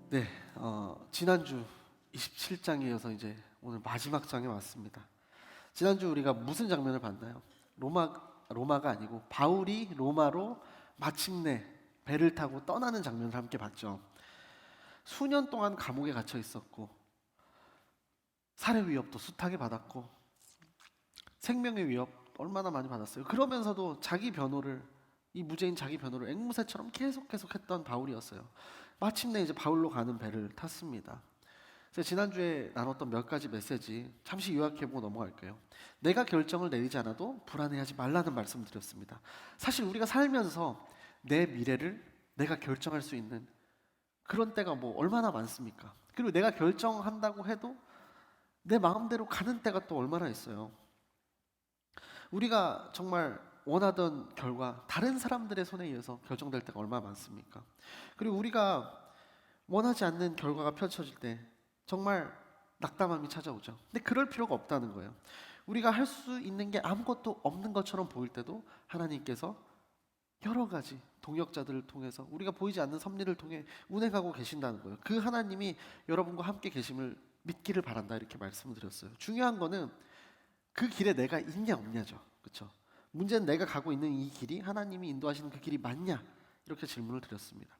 네, 지난주 27장에 이어서 이제 오늘 마지막 장에 왔습니다. 지난주 우리가 무슨 장면을 봤나요? 로마가 아니고 바울이 로마로 마침내 배를 타고 떠나는 장면을 함께 봤죠. 수년 동안 감옥에 갇혀 있었고 살해 위협도 숱하게 받았고 생명의 위협 얼마나 많이 받았어요. 그러면서도 이 무죄인 자기 변호를 앵무새처럼 계속 했던 바울이었어요. 마침내 이제 바울로 가는 배를 탔습니다. 그래서 지난주에 나눴던 몇 가지 메시지 잠시 요약해보고 넘어갈게요. 내가 결정을 내리지 않아도 불안해하지 말라는 말씀을 드렸습니다. 사실 우리가 살면서 내 미래를 내가 결정할 수 있는 그런 때가 뭐 얼마나 많습니까? 그리고 내가 결정한다고 해도 내 마음대로 가는 때가 또 얼마나 있어요. 우리가 정말 원하던 결과 다른 사람들의 손에 의해서 결정될 때가 얼마나 많습니까? 그리고 우리가 원하지 않는 결과가 펼쳐질 때 정말 낙담함이 찾아오죠. 근데 그럴 필요가 없다는 거예요. 우리가 할 수 있는 게 아무것도 없는 것처럼 보일 때도 하나님께서 여러 가지 동역자들을 통해서 우리가 보이지 않는 섭리를 통해 운행하고 계신다는 거예요. 그 하나님이 여러분과 함께 계심을 믿기를 바란다 이렇게 말씀을 드렸어요. 중요한 거는 그 길에 내가 있냐 없냐죠. 그렇죠? 문제는 내가 가고 있는 이 길이 하나님이 인도하시는 그 길이 맞냐 이렇게 질문을 드렸습니다.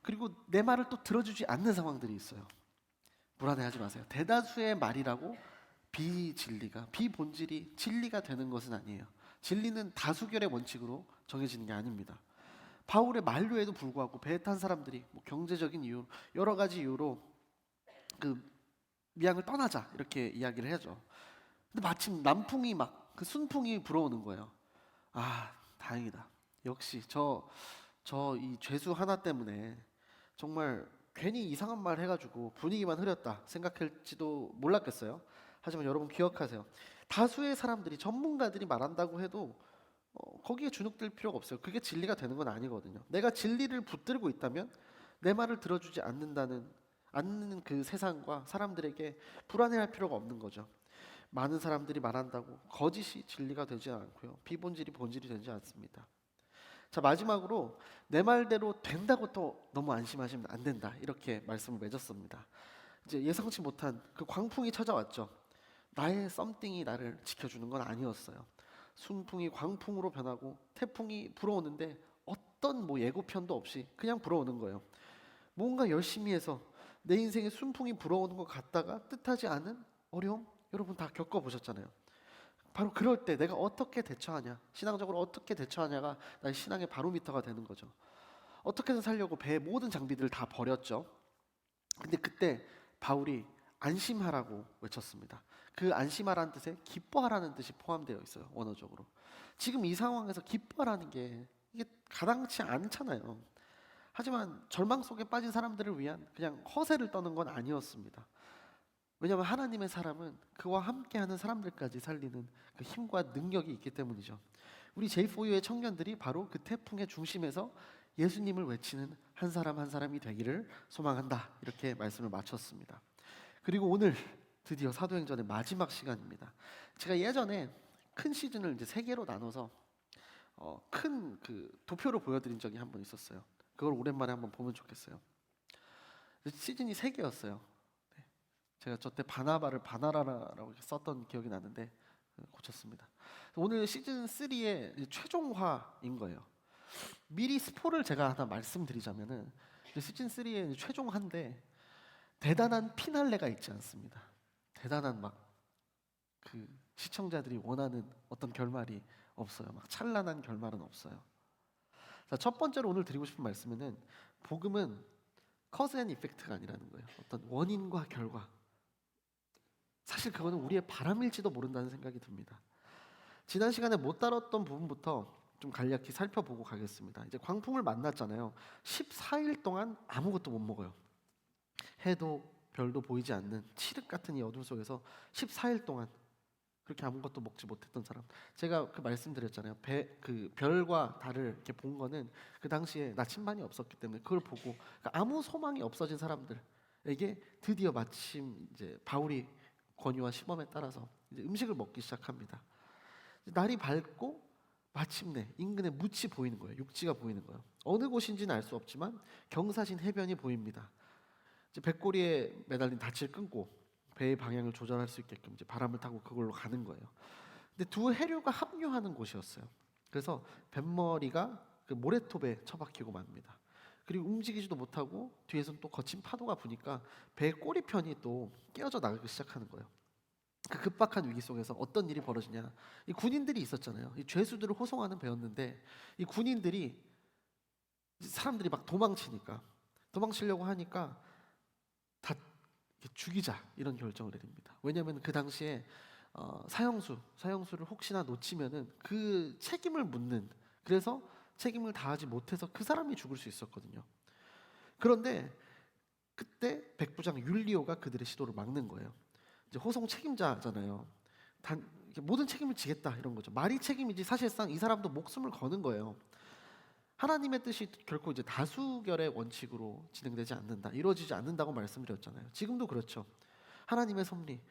그리고 내 말을 또 들어주지 않는 상황들이 있어요. 불안해하지 마세요. 대다수의 말이라고 비본질이 진리가 되는 것은 아니에요. 진리는 다수결의 원칙으로 정해지는 게 아닙니다. 바울의 만류에도 불구하고 배에 탄 사람들이 뭐 경제적인 이유, 여러 가지 이유로 그 미항을 떠나자 이렇게 이야기를 하죠. 근데 마침 남풍이 막 그 순풍이 불어오는 거예요. 아, 다행이다. 역시 저 이 죄수 하나 때문에 정말 괜히 이상한 말 해가지고 분위기만 흐렸다 생각할지도 몰랐겠어요. 하지만 여러분 기억하세요. 다수의 사람들이 전문가들이 말한다고 해도 거기에 주눅들 필요가 없어요. 그게 진리가 되는 건 아니거든요. 내가 진리를 붙들고 있다면 내 말을 들어주지 않는 그 세상과 사람들에게 불안해할 필요가 없는 거죠. 많은 사람들이 말한다고 거짓이 진리가 되지 않고요. 비본질이 본질이 되지 않습니다. 자, 마지막으로 내 말대로 된다고 또 너무 안심하시면 안 된다. 이렇게 말씀을 맺었습니다. 이제 예상치 못한 그 광풍이 찾아왔죠. 나의 썸띵이 나를 지켜주는 건 아니었어요. 순풍이 광풍으로 변하고 태풍이 불어오는데 어떤 뭐 예고편도 없이 그냥 불어오는 거예요. 뭔가 열심히 해서 내 인생에 순풍이 불어오는 것 같다가 뜻하지 않은 어려움 여러분 다 겪어보셨잖아요. 바로 그럴 때 내가 어떻게 대처하냐, 신앙적으로 어떻게 대처하냐가 나의 신앙의 바로미터가 되는 거죠. 어떻게든 살려고 배의 모든 장비들을 다 버렸죠. 근데 그때 바울이 안심하라고 외쳤습니다. 그 안심하라는 뜻에 기뻐하라는 뜻이 포함되어 있어요. 원어적으로. 지금 이 상황에서 기뻐하라는 게 이게 가당치 않잖아요. 하지만 절망 속에 빠진 사람들을 위한 그냥 허세를 떠는 건 아니었습니다. 왜냐하면 하나님의 사람은 그와 함께하는 사람들까지 살리는 그 힘과 능력이 있기 때문이죠. 우리 J4U의 청년들이 바로 그 태풍의 중심에서 예수님을 외치는 한 사람 한 사람이 되기를 소망한다. 이렇게 말씀을 마쳤습니다. 그리고 오늘 드디어 사도행전의 마지막 시간입니다. 제가 예전에 큰 시즌을 이제 세 개로 나눠서 큰 그 도표로 보여드린 적이 한 번 있었어요. 그걸 오랜만에 한번 보면 좋겠어요. 시즌이 세 개였어요. 제가 저때 바나바를 바나라라고 썼던 기억이 나는데 고쳤습니다. 오늘 시즌 3의 최종화인 거예요. 미리 스포를 제가 하나 말씀드리자면은 시즌 3의 최종화인데 대단한 피날레가 있지 않습니다. 대단한 막 그 시청자들이 원하는 어떤 결말이 없어요. 막 찬란한 결말은 없어요. 자, 첫 번째로 오늘 드리고 싶은 말씀은 복음은 커즈 앤 이펙트가 아니라는 거예요. 어떤 원인과 결과. 사실 그거는 우리의 바람일지도 모른다는 생각이 듭니다. 지난 시간에 못 다뤘던 부분부터 좀 간략히 살펴보고 가겠습니다. 이제 광풍을 만났잖아요. 14일 동안 아무것도 못 먹어요. 해도 별도 보이지 않는 칠흑 같은 이 어둠 속에서 14일 동안 그렇게 아무것도 먹지 못했던 사람. 제가 그 말씀드렸잖아요. 그 별과 달을 이렇게 본 거는 그 당시에 나침반이 없었기 때문에 그걸 보고 그러니까 아무 소망이 없어진 사람들에게 드디어 마침 이제 바울이 권유와 시범에 따라서 이제 음식을 먹기 시작합니다. 날이 밝고 마침내 인근에 뭇이 보이는 거예요. 육지가 보이는 거예요. 어느 곳인지는 알 수 없지만 경사진 해변이 보입니다. 이제 배꼬리에 매달린 닻을 끊고 배의 방향을 조절할 수 있게끔 이제 바람을 타고 그걸로 가는 거예요. 근데 두 해류가 합류하는 곳이었어요. 그래서 뱃머리가 그 모래톱에 처박히고 맙니다. 그리고 움직이지도 못하고 뒤에서는 또 거친 파도가 부니까 배의 꼬리편이 또 깨어져 나가기 시작하는 거예요. 그 급박한 위기 속에서 어떤 일이 벌어지냐? 이 군인들이 있었잖아요. 이 죄수들을 호송하는 배였는데 이 군인들이 사람들이 막 도망치려고 하니까 다 죽이자 이런 결정을 내립니다. 왜냐하면 그 당시에 사형수를 혹시나 놓치면은 그 책임을 묻는, 그래서 책임을 다하지 못해서 그 사람이 죽을 수 있었거든요. 그런데 그때 백부장 율리오가 그들의 시도를 막는 거예요. 이제 호송 책임자잖아요. 모든 책임을 지겠다 이런 거죠. 말이 책임이지 사실상 이 사람도 목숨을 거는 거예요. 하나님의 뜻이 결코 이제 다수결의 원칙으로 진행되지 않는다, 이루어지지 않는다고 말씀드렸잖아요. 지금도 그렇죠. 하나님의 섭리,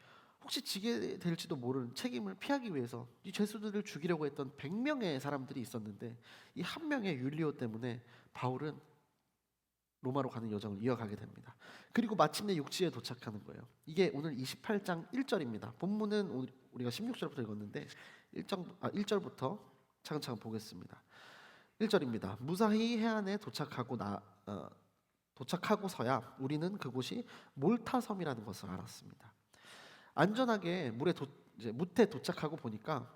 혹시 지게 될지도 모르는 책임을 피하기 위해서 이 죄수들을 죽이려고 했던 100명의 사람들이 있었는데 이 한 명의 율리오 때문에 바울은 로마로 가는 여정을 이어가게 됩니다. 그리고 마침내 육지에 도착하는 거예요. 이게 오늘 28장 1절입니다. 본문은 우리가 16절부터 읽었는데 1절부터 차근차근 보겠습니다. 1절입니다. 무사히 해안에 도착하고서야 우리는 그곳이 몰타 섬이라는 것을 알았습니다. 안전하게 무태 도착하고 보니까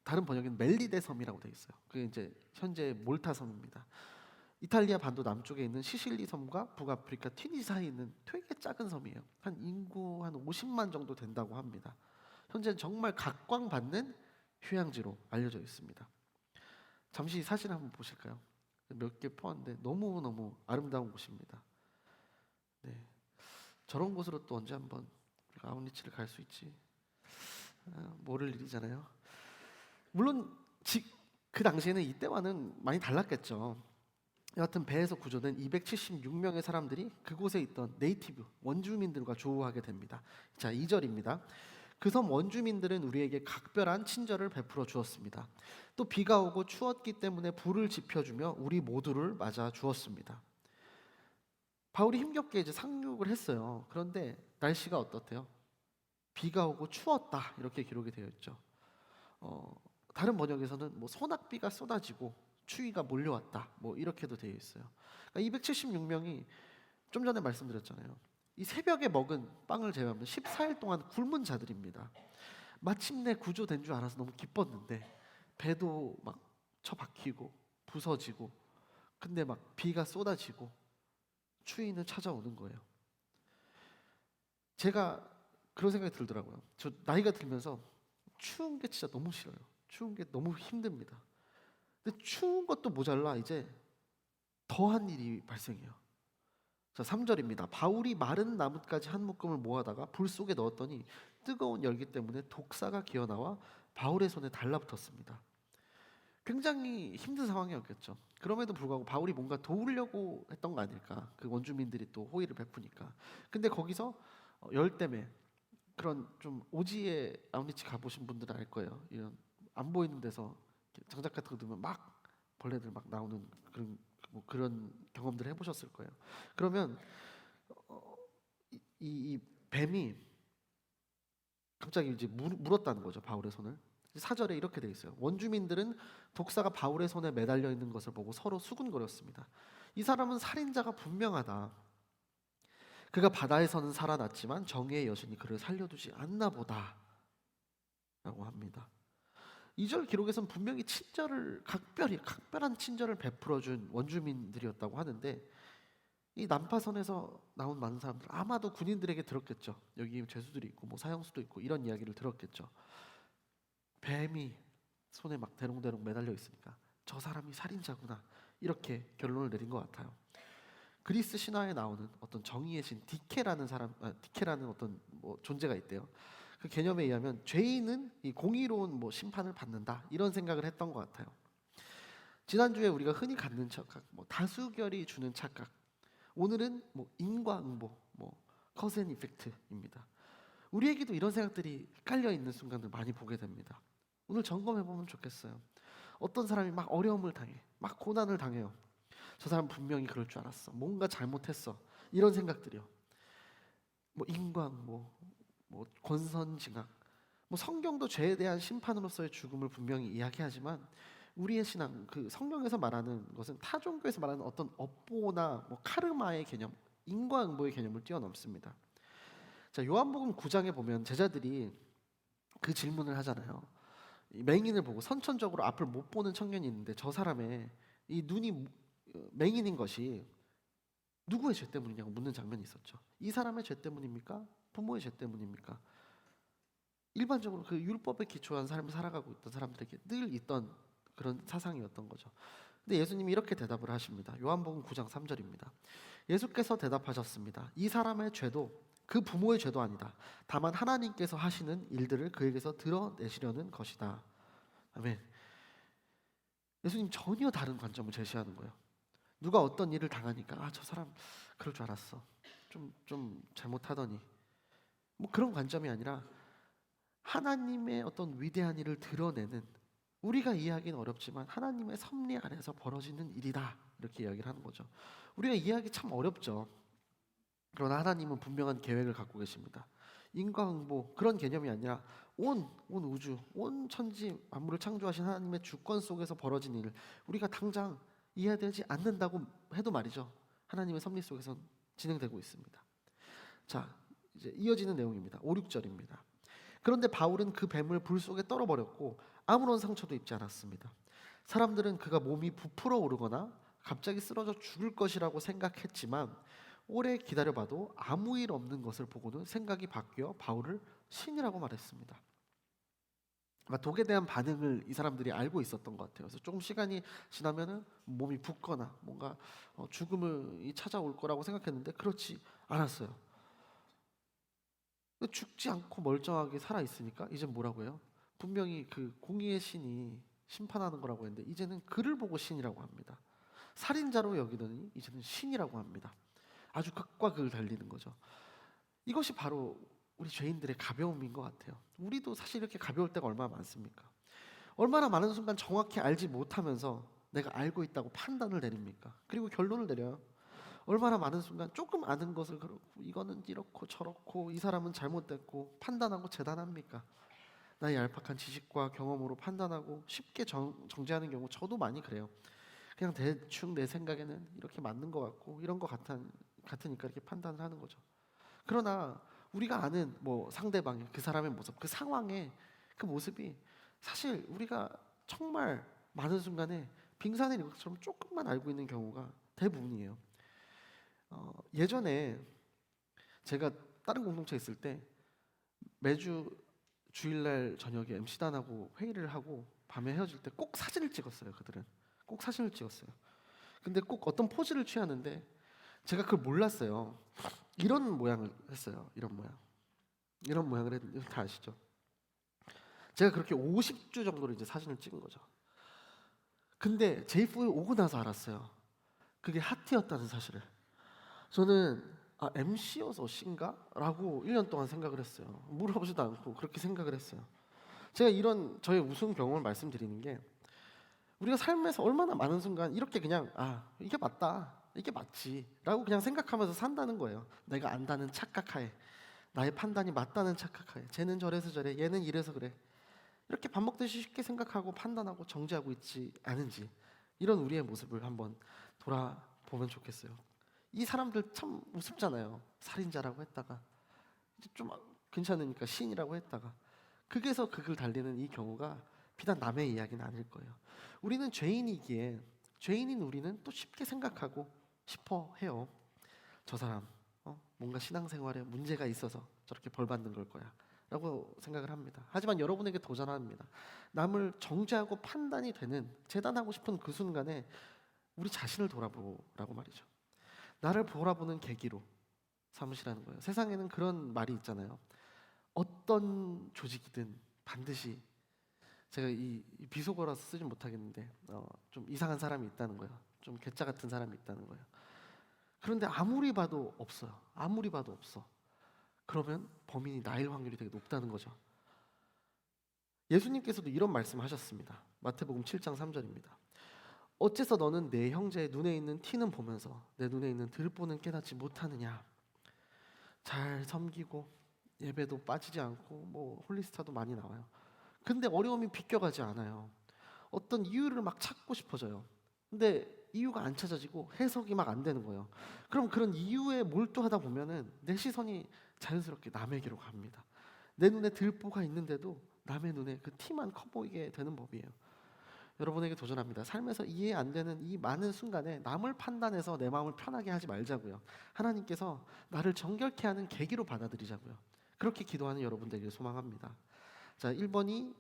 다른 번역에는 멜리데 섬이라고 되어 있어요. 그게 이제 현재 몰타 섬입니다. 이탈리아 반도 남쪽에 있는 시실리 섬과 북아프리카 튀니지 사이에 있는 되게 작은 섬이에요. 한 인구 한 50만 정도 된다고 합니다. 현재는 정말 각광받는 휴양지로 알려져 있습니다. 잠시 사진 한번 보실까요? 몇 개 포함인데 너무너무 아름다운 곳입니다. 네, 저런 곳으로 또 언제 한번 우리가 아웃리치를 갈 수 있지? 모를 일이잖아요. 물론 그 당시에는 이때와는 많이 달랐겠죠. 여하튼 배에서 구조된 276명의 사람들이 그곳에 있던 네이티브 원주민들과 조우하게 됩니다. 자, 2절입니다. 그 섬 원주민들은 우리에게 각별한 친절을 베풀어 주었습니다. 또 비가 오고 추웠기 때문에 불을 지펴주며 우리 모두를 맞아 주었습니다. 바울이 힘겹게 이제 상륙을 했어요. 그런데 날씨가 어떻대요? 비가 오고 추웠다 이렇게 기록이 되어 있죠. 다른 번역에서는 뭐 소낙비가 쏟아지고 추위가 몰려왔다 뭐 이렇게도 되어 있어요. 그러니까 276명이 좀 전에 말씀드렸잖아요. 이 새벽에 먹은 빵을 제외하면 14일 동안 굶은 자들입니다. 마침내 구조된 줄 알아서 너무 기뻤는데 배도 막 처박히고 부서지고, 근데 막 비가 쏟아지고 추위는 찾아오는 거예요. 제가 그런 생각이 들더라고요. 저 나이가 들면서 추운 게 진짜 너무 싫어요. 추운 게 너무 힘듭니다. 근데 추운 것도 모자라 이제 더한 일이 발생해요. 자, 3절입니다. 바울이 마른 나뭇가지 한 묶음을 모아다가 불 속에 넣었더니 뜨거운 열기 때문에 독사가 기어나와 바울의 손에 달라붙었습니다. 굉장히 힘든 상황이었겠죠. 그럼에도 불구하고 바울이 뭔가 도우려고 했던 거 아닐까? 그 원주민들이 또 호의를 베푸니까. 근데 거기서 열 때문에, 그런 좀 오지에 아웃리치 가보신 분들은 알 거예요. 이런 안 보이는 데서 장작 같은 거 두면 막 벌레들 막 나오는 그런 경험들을 해보셨을 거예요. 그러면 이 뱀이 갑자기 이제 물었다는 거죠, 바울의 손을. 4절에 이렇게 돼 있어요. 원주민들은 독사가 바울의 손에 매달려 있는 것을 보고 서로 수군거렸습니다. 이 사람은 살인자가 분명하다. 그가 바다에서는 살아났지만 정의의 여신이 그를 살려두지 않나 보다 라고 합니다. 2절 기록에서는 분명히 각별한 친절을 베풀어준 원주민들이었다고 하는데, 이 난파선에서 나온 많은 사람들 아마도 군인들에게 들었겠죠. 여기 죄수들이 있고 뭐 사형수도 있고 이런 이야기를 들었겠죠. 뱀이 손에 막 대롱대롱 매달려 있으니까 저 사람이 살인자구나 이렇게 결론을 내린 것 같아요. 그리스 신화에 나오는 어떤 정의의 신 디케라는 어떤 뭐 존재가 있대요. 그 개념에 의하면 죄인은 이 공의로운 뭐 심판을 받는다 이런 생각을 했던 것 같아요. 지난주에 우리가 흔히 갖는 착각, 뭐 다수결이 주는 착각, 오늘은 뭐 인과응보, 뭐 커즈 앤 이펙트입니다. 우리에게도 이런 생각들이 깔려 있는 순간을 많이 보게 됩니다. 오늘 점검해 보면 좋겠어요. 어떤 사람이 막 어려움을 당해, 막 고난을 당해요. 저 사람 분명히 그럴 줄 알았어. 뭔가 잘못했어. 이런 생각들이요. 뭐 인광, 뭐 권선징악, 뭐 성경도 죄에 대한 심판으로서의 죽음을 분명히 이야기하지만 우리의 신앙, 그 성경에서 말하는 것은 타 종교에서 말하는 어떤 업보나 뭐 카르마의 개념, 인과응보의 개념을 뛰어넘습니다. 자, 요한복음 9장에 보면 제자들이 그 질문을 하잖아요. 이 맹인을 보고 선천적으로 앞을 못 보는 청년이 있는데 저 사람의 이 눈이 맹인인 것이 누구의 죄 때문이냐고 묻는 장면이 있었죠. 이 사람의 죄 때문입니까? 부모의 죄 때문입니까? 일반적으로 그 율법에 기초한 삶을 살아가고 있던 사람들에게 늘 있던 그런 사상이었던 거죠. 근데 예수님이 이렇게 대답을 하십니다. 요한복음 9장 3절입니다. 예수께서 대답하셨습니다. 이 사람의 죄도 그 부모의 죄도 아니다. 다만 하나님께서 하시는 일들을 그에게서 드러내시려는 것이다. 아멘. 예수님 전혀 다른 관점을 제시하는 거예요. 누가 어떤 일을 당하니까 저 사람 그럴 줄 알았어. 좀 잘못하더니 뭐 그런 관점이 아니라 하나님의 어떤 위대한 일을 드러내는, 우리가 이해하기는 어렵지만 하나님의 섭리 안에서 벌어지는 일이다, 이렇게 이야기를 하는 거죠. 우리가 이해하기 참 어렵죠. 그러나 하나님은 분명한 계획을 갖고 계십니다. 인과응보 그런 개념이 아니라 온 우주, 온 천지 만물을 창조하신 하나님의 주권 속에서 벌어진 일, 우리가 당장 이해되지 않는다고 해도 말이죠, 하나님의 섭리 속에서 진행되고 있습니다. 자, 이제 이어지는 내용입니다. 5, 6절입니다. 그런데 바울은 그 뱀을 불 속에 떨어버렸고 아무런 상처도 입지 않았습니다. 사람들은 그가 몸이 부풀어 오르거나 갑자기 쓰러져 죽을 것이라고 생각했지만 오래 기다려봐도 아무 일 없는 것을 보고는 생각이 바뀌어 바울을 신이라고 말했습니다. 독에 대한 반응을 이 사람들이 알고 있었던 것 같아요. 그래서 조금 시간이 지나면은 몸이 붓거나 뭔가 죽음이 찾아올 거라고 생각했는데 그렇지 않았어요. 죽지 않고 멀쩡하게 살아 있으니까 이제 뭐라고 해요? 분명히 그 공의의 신이 심판하는 거라고 했는데 이제는 그를 보고 신이라고 합니다. 살인자로 여기더니 이제는 신이라고 합니다. 아주 극과 극을 달리는 거죠. 이것이 바로 우리 죄인들의 가벼움인 것 같아요. 우리도 사실 이렇게 가벼울 때가 얼마나 많습니까? 얼마나 많은 순간 정확히 알지 못하면서 내가 알고 있다고 판단을 내립니까? 그리고 결론을 내려요. 얼마나 많은 순간 조금 아는 것을 그렇고 이거는 이렇고 저렇고 이 사람은 잘못됐고 판단하고 재단합니까? 나의 얄팍한 지식과 경험으로 판단하고 쉽게 정죄하는 경우 저도 많이 그래요. 그냥 대충 내 생각에는 이렇게 맞는 것 같고 이런 것 같으니까 이렇게 판단을 하는 거죠. 그러나 우리가 아는 뭐 상대방의 그 사람의 모습, 그 상황의 그 모습이 사실 우리가 정말 많은 순간에 빙산의 일각처럼 조금만 알고 있는 경우가 대부분이에요. 예전에 제가 다른 공동체에 있을 때 매주 주일날 저녁에 MC단하고 회의를 하고 밤에 헤어질 때 꼭 사진을 찍었어요. 그들은 꼭 사진을 찍었어요. 근데 꼭 어떤 포즈를 취하는데 제가 그걸 몰랐어요. 이런 모양을 했어요. 이런 모양을 했는데 다 아시죠? 제가 그렇게 50주 정도로 이제 사진을 찍은 거죠. 근데 제이프에 오고 나서 알았어요. 그게 하트였다는 사실을. 저는 MC여서 C인가? 라고 1년 동안 생각을 했어요. 물어보지도 않고 그렇게 생각을 했어요. 제가 이런 저의 우스운 경험을 말씀드리는 게 우리가 삶에서 얼마나 많은 순간 이렇게 그냥 이게 맞다, 이게 맞지 라고 그냥 생각하면서 산다는 거예요. 내가 안다는 착각하에, 나의 판단이 맞다는 착각하에, 쟤는 저래서 저래, 얘는 이래서 그래, 이렇게 밥 먹듯이 쉽게 생각하고 판단하고 정죄하고 있지 않은지, 이런 우리의 모습을 한번 돌아보면 좋겠어요. 이 사람들 참 우습잖아요. 살인자라고 했다가 이제 좀 괜찮으니까 신이라고 했다가 극에서 극을 달리는 이 경우가 비단 남의 이야기는 아닐 거예요. 우리는 죄인이기에 죄인인 우리는 또 쉽게 생각하고 싶어 해요. 저 사람 뭔가 신앙생활에 문제가 있어서 저렇게 벌 받는 걸 거야 라고 생각을 합니다. 하지만 여러분에게 도전합니다. 남을 정죄하고 판단이 되는, 재단하고 싶은 그 순간에 우리 자신을 돌아보라고 말이죠. 나를 돌아보는 계기로 삼으시라는 거예요. 세상에는 그런 말이 있잖아요. 어떤 조직이든 반드시, 제가 이 비속어라서 쓰진 못하겠는데 좀 이상한 사람이 있다는 거예요. 좀 괴짜 같은 사람이 있다는 거예요. 그런데 아무리 봐도 없어요. 아무리 봐도 없어. 그러면 범인이 나일 확률이 되게 높다는 거죠. 예수님께서도 이런 말씀하셨습니다. 마태복음 7장 3절입니다. 어째서 너는 내 형제의 눈에 있는 티는 보면서 내 눈에 있는 들보는 깨닫지 못하느냐. 잘 섬기고 예배도 빠지지 않고 뭐 홀리스타도 많이 나와요. 근데 어려움이 비껴가지 않아요. 어떤 이유를 막 찾고 싶어져요. 근데 이유가 안 찾아지고 해석이 막 안 되는 거예요. 그럼 그런 이유에 몰두하다 보면은 내 시선이 자연스럽게 남에게로 갑니다. 내 눈에 들보가 있는데도 남의 눈에 그 티만 커 보이게 되는 법이에요. 여러분에게 도전합니다. 삶에서 이해 안 되는 이 많은 순간에 남을 판단해서 내 마음을 편하게 하지 말자고요. 하나님께서 나를 정결케 하는 계기로 받아들이자고요. 그렇게 기도하는 여러분들에게 소망합니다. 자, 1번이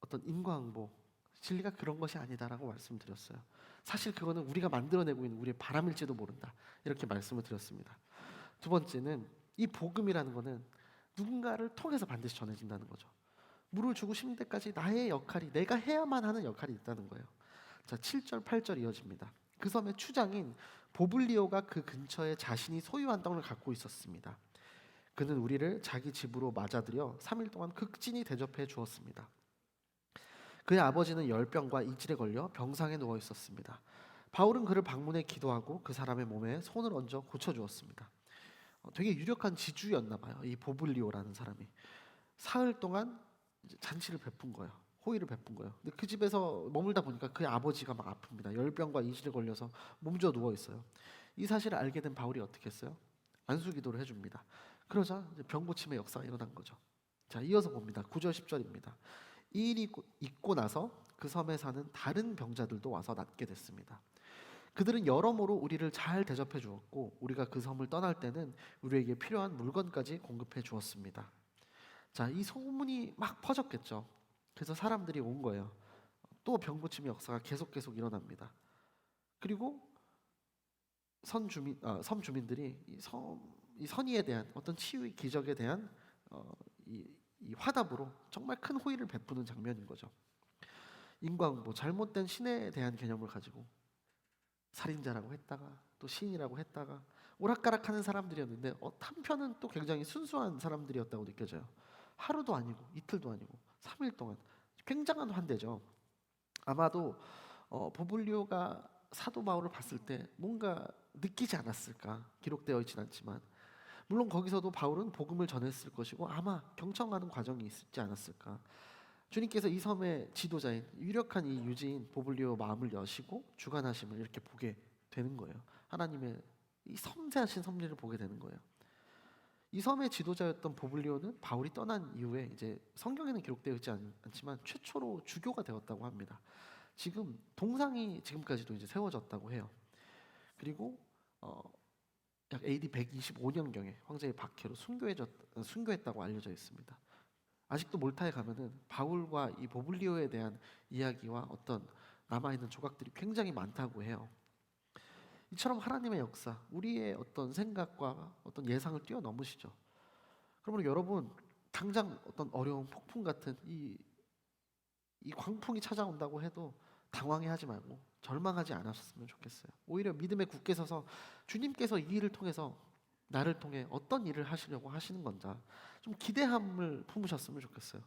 어떤 인과응보, 진리가 그런 것이 아니다라고 말씀드렸어요. 사실 그거는 우리가 만들어내고 있는 우리의 바람일지도 모른다, 이렇게 말씀을 드렸습니다. 두 번째는 이 복음이라는 거는 누군가를 통해서 반드시 전해진다는 거죠. 물을 주고 싶은 데까지 나의 역할이, 내가 해야만 하는 역할이 있다는 거예요. 자, 7절 8절 이어집니다. 그 섬의 추장인 보블리오가 그 근처에 자신이 소유한 땅을 갖고 있었습니다. 그는 우리를 자기 집으로 맞아들여 3일 동안 극진히 대접해 주었습니다. 그의 아버지는 열병과 이질에 걸려 병상에 누워 있었습니다. 바울은 그를 방문해 기도하고 그 사람의 몸에 손을 얹어 고쳐주었습니다. 되게 유력한 지주였나 봐요. 이 보블리오라는 사람이 사흘 동안 이제 잔치를 베푼 거예요. 호의를 베푼 거예요. 근데 그 집에서 머물다 보니까 그의 아버지가 막 아픕니다. 열병과 이질에 걸려서 몸져 누워 있어요. 이 사실을 알게 된 바울이 어떻게 했어요? 안수기도를 해줍니다. 그러자 이제 병 고침의 역사가 일어난 거죠. 자, 이어서 봅니다. 9절 10절입니다. 이 일이 있고 나서 그 섬에 사는 다른 병자들도 와서 낫게 됐습니다. 그들은 여러모로 우리를 잘 대접해 주었고 우리가 그 섬을 떠날 때는 우리에게 필요한 물건까지 공급해 주었습니다. 자, 이 소문이 막 퍼졌겠죠. 그래서 사람들이 온 거예요. 또 병고침의 역사가 계속 일어납니다. 그리고 섬 주민들이 이 선의에 대한 어떤 치유의 기적에 대한 이 화답으로 정말 큰 호의를 베푸는 장면인 거죠. 인과응보, 잘못된 신에 대한 개념을 가지고 살인자라고 했다가 또 시인이라고 했다가 오락가락하는 사람들이었는데 한편은 또 굉장히 순수한 사람들이었다고 느껴져요. 하루도 아니고 이틀도 아니고 3일 동안 굉장한 환대죠. 아마도 보블리오가 사도 바울을 봤을 때 뭔가 느끼지 않았을까, 기록되어 있진 않지만 물론 거기서도 바울은 복음을 전했을 것이고 아마 경청하는 과정이 있지 않았을까. 주님께서 이 섬의 지도자인 유력한 이 유지인 보블리오 마음을 여시고 주관하심을 이렇게 보게 되는 거예요. 하나님의 이 섬세하신 섭리를 보게 되는 거예요. 이 섬의 지도자였던 보블리오는 바울이 떠난 이후에 이제 성경에는 기록되어 있지 않지만 최초로 주교가 되었다고 합니다. 지금 동상이 지금까지도 이제 세워졌다고 해요. 그리고 약 AD 125년경에 황제의 박해로 순교했다고 알려져 있습니다. 아직도 몰타에 가면은 바울과 이 보블리오에 대한 이야기와 어떤 남아있는 조각들이 굉장히 많다고 해요. 이처럼 하나님의 역사, 우리의 어떤 생각과 어떤 예상을 뛰어넘으시죠. 그러므로 여러분, 당장 어떤 어려운 폭풍 같은 이 광풍이 찾아온다고 해도 당황해하지 말고 절망하지 않았으면 좋겠어요. 오히려 믿음에 굳게 서서 주님께서 이 일을 통해서 나를 통해 어떤 일을 하시려고 하시는 건지 좀 기대함을 품으셨으면 좋겠어요.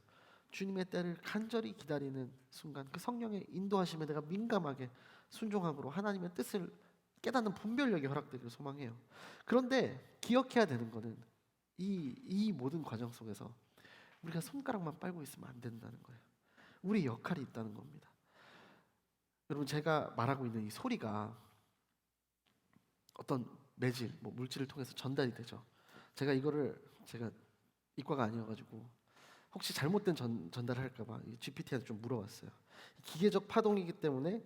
주님의 때를 간절히 기다리는 순간 그 성령의 인도하심에 내가 민감하게 순종함으로 하나님의 뜻을 깨닫는 분별력이 허락되기를 소망해요. 그런데 기억해야 되는 거는 이 모든 과정 속에서 우리가 손가락만 빨고 있으면 안 된다는 거예요. 우리 역할이 있다는 겁니다. 여러분, 제가 말하고 있는 이 소리가 어떤 매질, 뭐 물질을 통해서 전달이 되죠. 제가 이과가 아니어가지고 혹시 잘못된 전달을 할까봐 GPT한테 좀 물어봤어요. 기계적 파동이기 때문에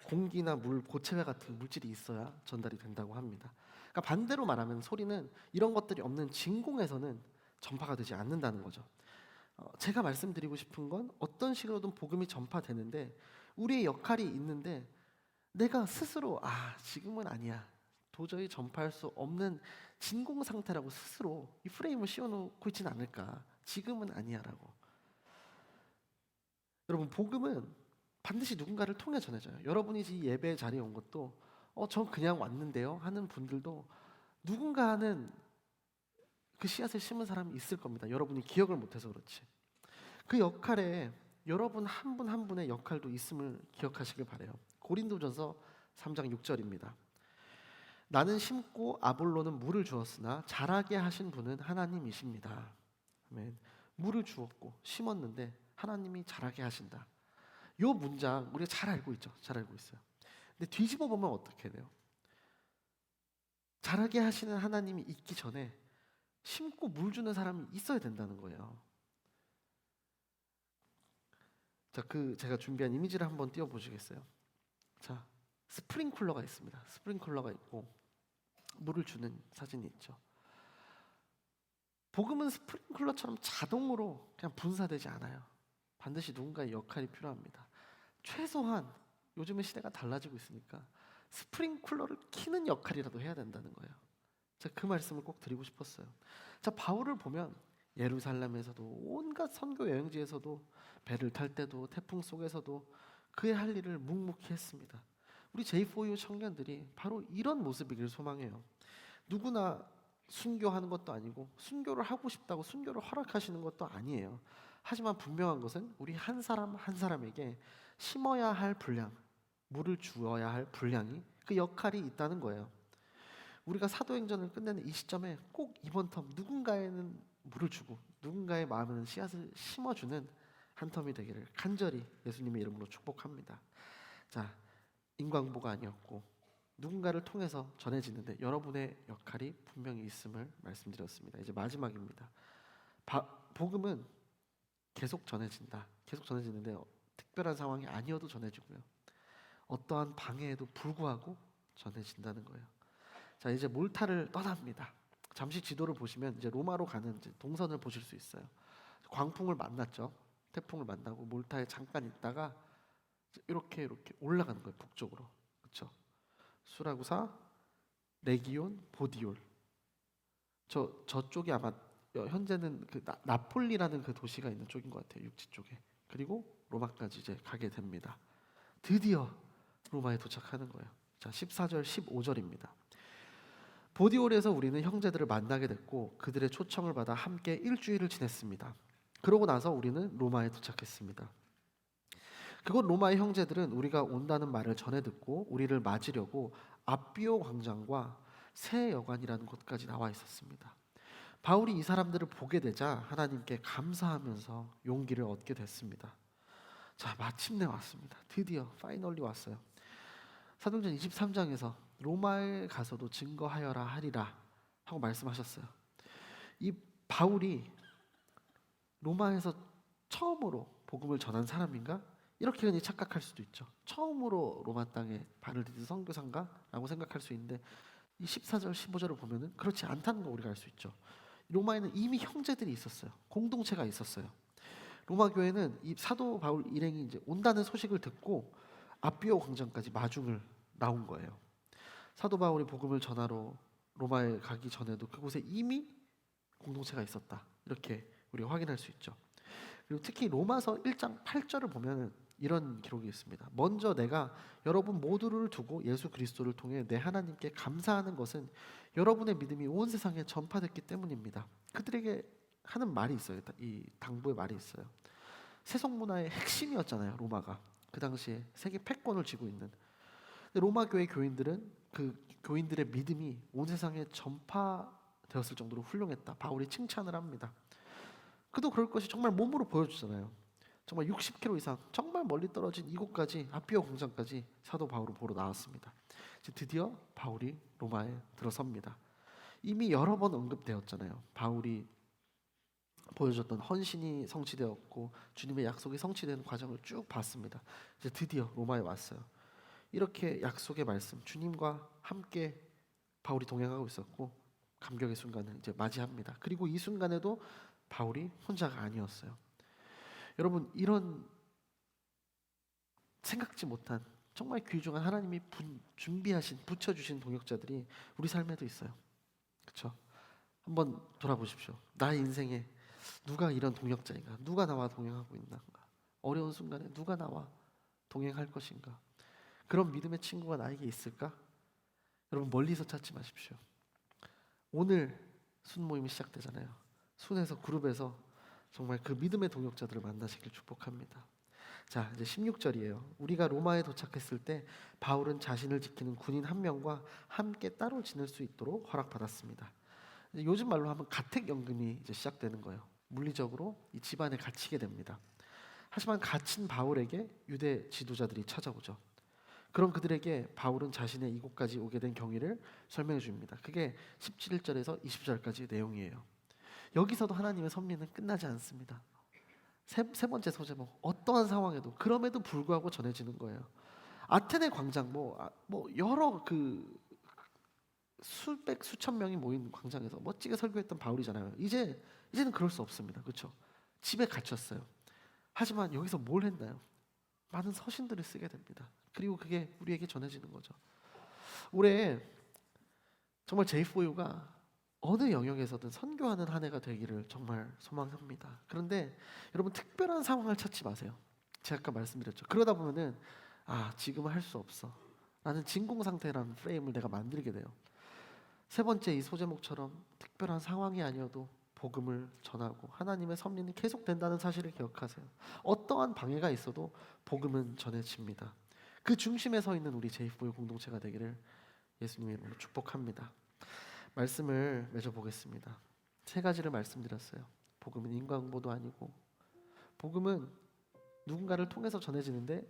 공기나 물, 고체외 같은 물질이 있어야 전달이 된다고 합니다. 그러니까 반대로 말하면 소리는 이런 것들이 없는 진공에서는 전파가 되지 않는다는 거죠. 제가 말씀드리고 싶은 건 어떤 식으로든 복음이 전파되는데 우리의 역할이 있는데 내가 스스로 지금은 아니야, 도저히 전파할 수 없는 진공 상태라고 스스로 이 프레임을 씌워놓고 있지는 않을까. 지금은 아니야라고. 여러분, 복음은 반드시 누군가를 통해 전해져요. 여러분이 이 예배 자리에 온 것도 저 그냥 왔는데요 하는 분들도 누군가는 그 씨앗을 심은 사람이 있을 겁니다. 여러분이 기억을 못해서 그렇지. 그 역할에 여러분 한 분 한 분의 역할도 있음을 기억하시길 바래요. 고린도전서 3장 6절입니다. 나는 심고 아볼로는 물을 주었으나 자라게 하신 분은 하나님이십니다. 아멘. 물을 주었고 심었는데 하나님이 자라게 하신다. 이 문장 우리가 잘 알고 있죠. 잘 알고 있어요. 근데 뒤집어 보면 어떻게 돼요? 자라게 하시는 하나님이 있기 전에 심고 물 주는 사람이 있어야 된다는 거예요. 자, 제가 준비한 이미지를 한번 띄워 보시겠어요? 자, 스프링클러가 있습니다. 스프링클러가 있고 물을 주는 사진이 있죠. 복음은 스프링클러처럼 자동으로 그냥 분사되지 않아요. 반드시 누군가의 역할이 필요합니다. 최소한 요즘의 시대가 달라지고 있으니까 스프링클러를 켜는 역할이라도 해야 된다는 거예요. 제가 그 말씀을 꼭 드리고 싶었어요. 자, 바울을 보면 예루살렘에서도 온갖 선교 여행지에서도 배를 탈 때도 태풍 속에서도 그의 할 일을 묵묵히 했습니다. 우리 J4U 청년들이 바로 이런 모습이길 소망해요. 누구나 순교하는 것도 아니고 순교를 하고 싶다고 순교를 허락하시는 것도 아니에요. 하지만 분명한 것은 우리 한 사람 한 사람에게 심어야 할 분량, 물을 주어야 할 분량이 그 역할이 있다는 거예요. 우리가 사도행전을 끝내는 이 시점에 꼭 이번 텀 누군가에는 물을 주고 누군가의 마음에는 씨앗을 심어주는 한 텀이 되기를 간절히 예수님의 이름으로 축복합니다. 자, 인광보가 아니었고 누군가를 통해서 전해지는데 여러분의 역할이 분명히 있음을 말씀드렸습니다. 이제 마지막입니다. 복음은 계속 전해진다. 계속 전해지는데 특별한 상황이 아니어도 전해지고요. 어떠한 방해에도 불구하고 전해진다는 거예요. 자, 이제 몰타를 떠납니다. 잠시 지도를 보시면 이제 로마로 가는 이제 동선을 보실 수 있어요. 광풍을 만났죠. 태풍을 만나고 몰타에 잠깐 있다가 이렇게 올라가는 거예요. 북쪽으로. 그렇죠? 수라구사, 레기온, 보디올. 저쪽이 아마 현재는 그 나폴리라는 그 도시가 있는 쪽인 것 같아요. 육지 쪽에. 그리고 로마까지 이제 가게 됩니다. 드디어 로마에 도착하는 거예요. 자, 14절, 15절입니다. 보디올에서 우리는 형제들을 만나게 됐고 그들의 초청을 받아 함께 일주일을 지냈습니다. 그러고 나서 우리는 로마에 도착했습니다. 그곳 로마의 형제들은 우리가 온다는 말을 전해 듣고 우리를 맞으려고 앞비오 광장과 새 여관이라는 곳까지 나와 있었습니다. 바울이 이 사람들을 보게 되자 하나님께 감사하면서 용기를 얻게 됐습니다. 자, 마침내 왔습니다. 드디어 파이널리 왔어요. 사도행전 23장에서 로마에 가서도 증거하여라 하리라 하고 말씀하셨어요. 이 바울이 로마에서 처음으로 복음을 전한 사람인가? 이렇게 흔히 착각할 수도 있죠. 처음으로 로마 땅에 발을 디딘 선교사인가라고 생각할 수 있는데 이 14절 15절을 보면은 그렇지 않다는 거 우리가 알 수 있죠. 로마에는 이미 형제들이 있었어요. 공동체가 있었어요. 로마 교회는 이 사도 바울 일행이 이제 온다는 소식을 듣고 앞비오 광장까지 마중을 나온 거예요. 사도 바울이 복음을 전하러 로마에 가기 전에도 그곳에 이미 공동체가 있었다. 이렇게 우리가 확인할 수 있죠. 그리고 특히 로마서 1장 8절을 보면 이런 기록이 있습니다. 먼저 내가 여러분 모두를 두고 예수 그리스도를 통해 내 하나님께 감사하는 것은 여러분의 믿음이 온 세상에 전파됐기 때문입니다. 그들에게 하는 말이 있어요. 이 당부의 말이 있어요. 세속 문화의 핵심이었잖아요. 로마가 그 당시에 세계 패권을 쥐고 있는. 근데 로마 교회 교인들은 그 교인들의 믿음이 온 세상에 전파되었을 정도로 훌륭했다. 바울이 칭찬을 합니다. 그도 그럴 것이 정말 몸으로 보여주잖아요. 정말 60km 이상 정말 멀리 떨어진 이곳까지 아피오 공장까지 사도 바울을 보러 나왔습니다. 이제 드디어 바울이 로마에 들어섭니다. 이미 여러 번 언급되었잖아요. 바울이 보여줬던 헌신이 성취되었고 주님의 약속이 성취되는 과정을 쭉 봤습니다. 이제 드디어 로마에 왔어요. 이렇게 약속의 말씀, 주님과 함께 바울이 동행하고 있었고 감격의 순간을 이제 맞이합니다. 그리고 이 순간에도 바울이 혼자가 아니었어요. 여러분, 이런 생각지 못한 정말 귀중한 하나님이 준비하신 붙여주신 동역자들이 우리 삶에도 있어요. 그렇죠? 한번 돌아보십시오. 나의 인생에 누가 이런 동역자인가? 누가 나와 동행하고 있는가? 어려운 순간에 누가 나와 동행할 것인가? 그런 믿음의 친구가 나에게 있을까? 여러분, 멀리서 찾지 마십시오. 오늘 순 모임이 시작되잖아요. 순에서 그룹에서 정말 그 믿음의 동역자들을 만나시길 축복합니다. 자, 이제 16절이에요. 우리가 로마에 도착했을 때 바울은 자신을 지키는 군인 한 명과 함께 따로 지낼 수 있도록 허락받았습니다. 이제 요즘 말로 하면 가택연금이 이제 시작되는 거예요. 물리적으로 이 집안에 갇히게 됩니다. 하지만 갇힌 바울에게 유대 지도자들이 찾아오죠. 그런 그들에게 바울은 자신의 이곳까지 오게 된 경위를 설명해 줍니다. 그게 17절에서 20절까지 내용이에요. 여기서도 하나님의 섭리는 끝나지 않습니다. 세 번째 소제목, 어떠한 상황에도 그럼에도 불구하고 전해지는 거예요. 아테네 광장 뭐 여러 그 수백 수천 명이 모인 광장에서 멋지게 설교했던 바울이잖아요. 이제는 그럴 수 없습니다. 그렇죠? 집에 갇혔어요. 하지만 여기서 뭘 했나요? 많은 서신들을 쓰게 됩니다. 그리고 그게 우리에게 전해지는 거죠. 올해 정말 J4U가 어느 영역에서든 선교하는 한 해가 되기를 정말 소망합니다. 그런데 여러분, 특별한 상황을 찾지 마세요. 제가 아까 말씀드렸죠. 그러다 보면은 지금은 할 수 없어 라는 진공 상태라는 프레임을 내가 만들게 돼요. 세 번째 이 소제목처럼 특별한 상황이 아니어도 복음을 전하고 하나님의 섭리는 계속된다는 사실을 기억하세요. 어떠한 방해가 있어도 복음은 전해집니다. 그 중심에 서 있는 우리 J4U 공동체가 되기를 예수님의 이름으로 축복합니다. 말씀을 맺어보겠습니다. 세 가지를 말씀드렸어요. 복음은 인과응보도 아니고, 복음은 누군가를 통해서 전해지는데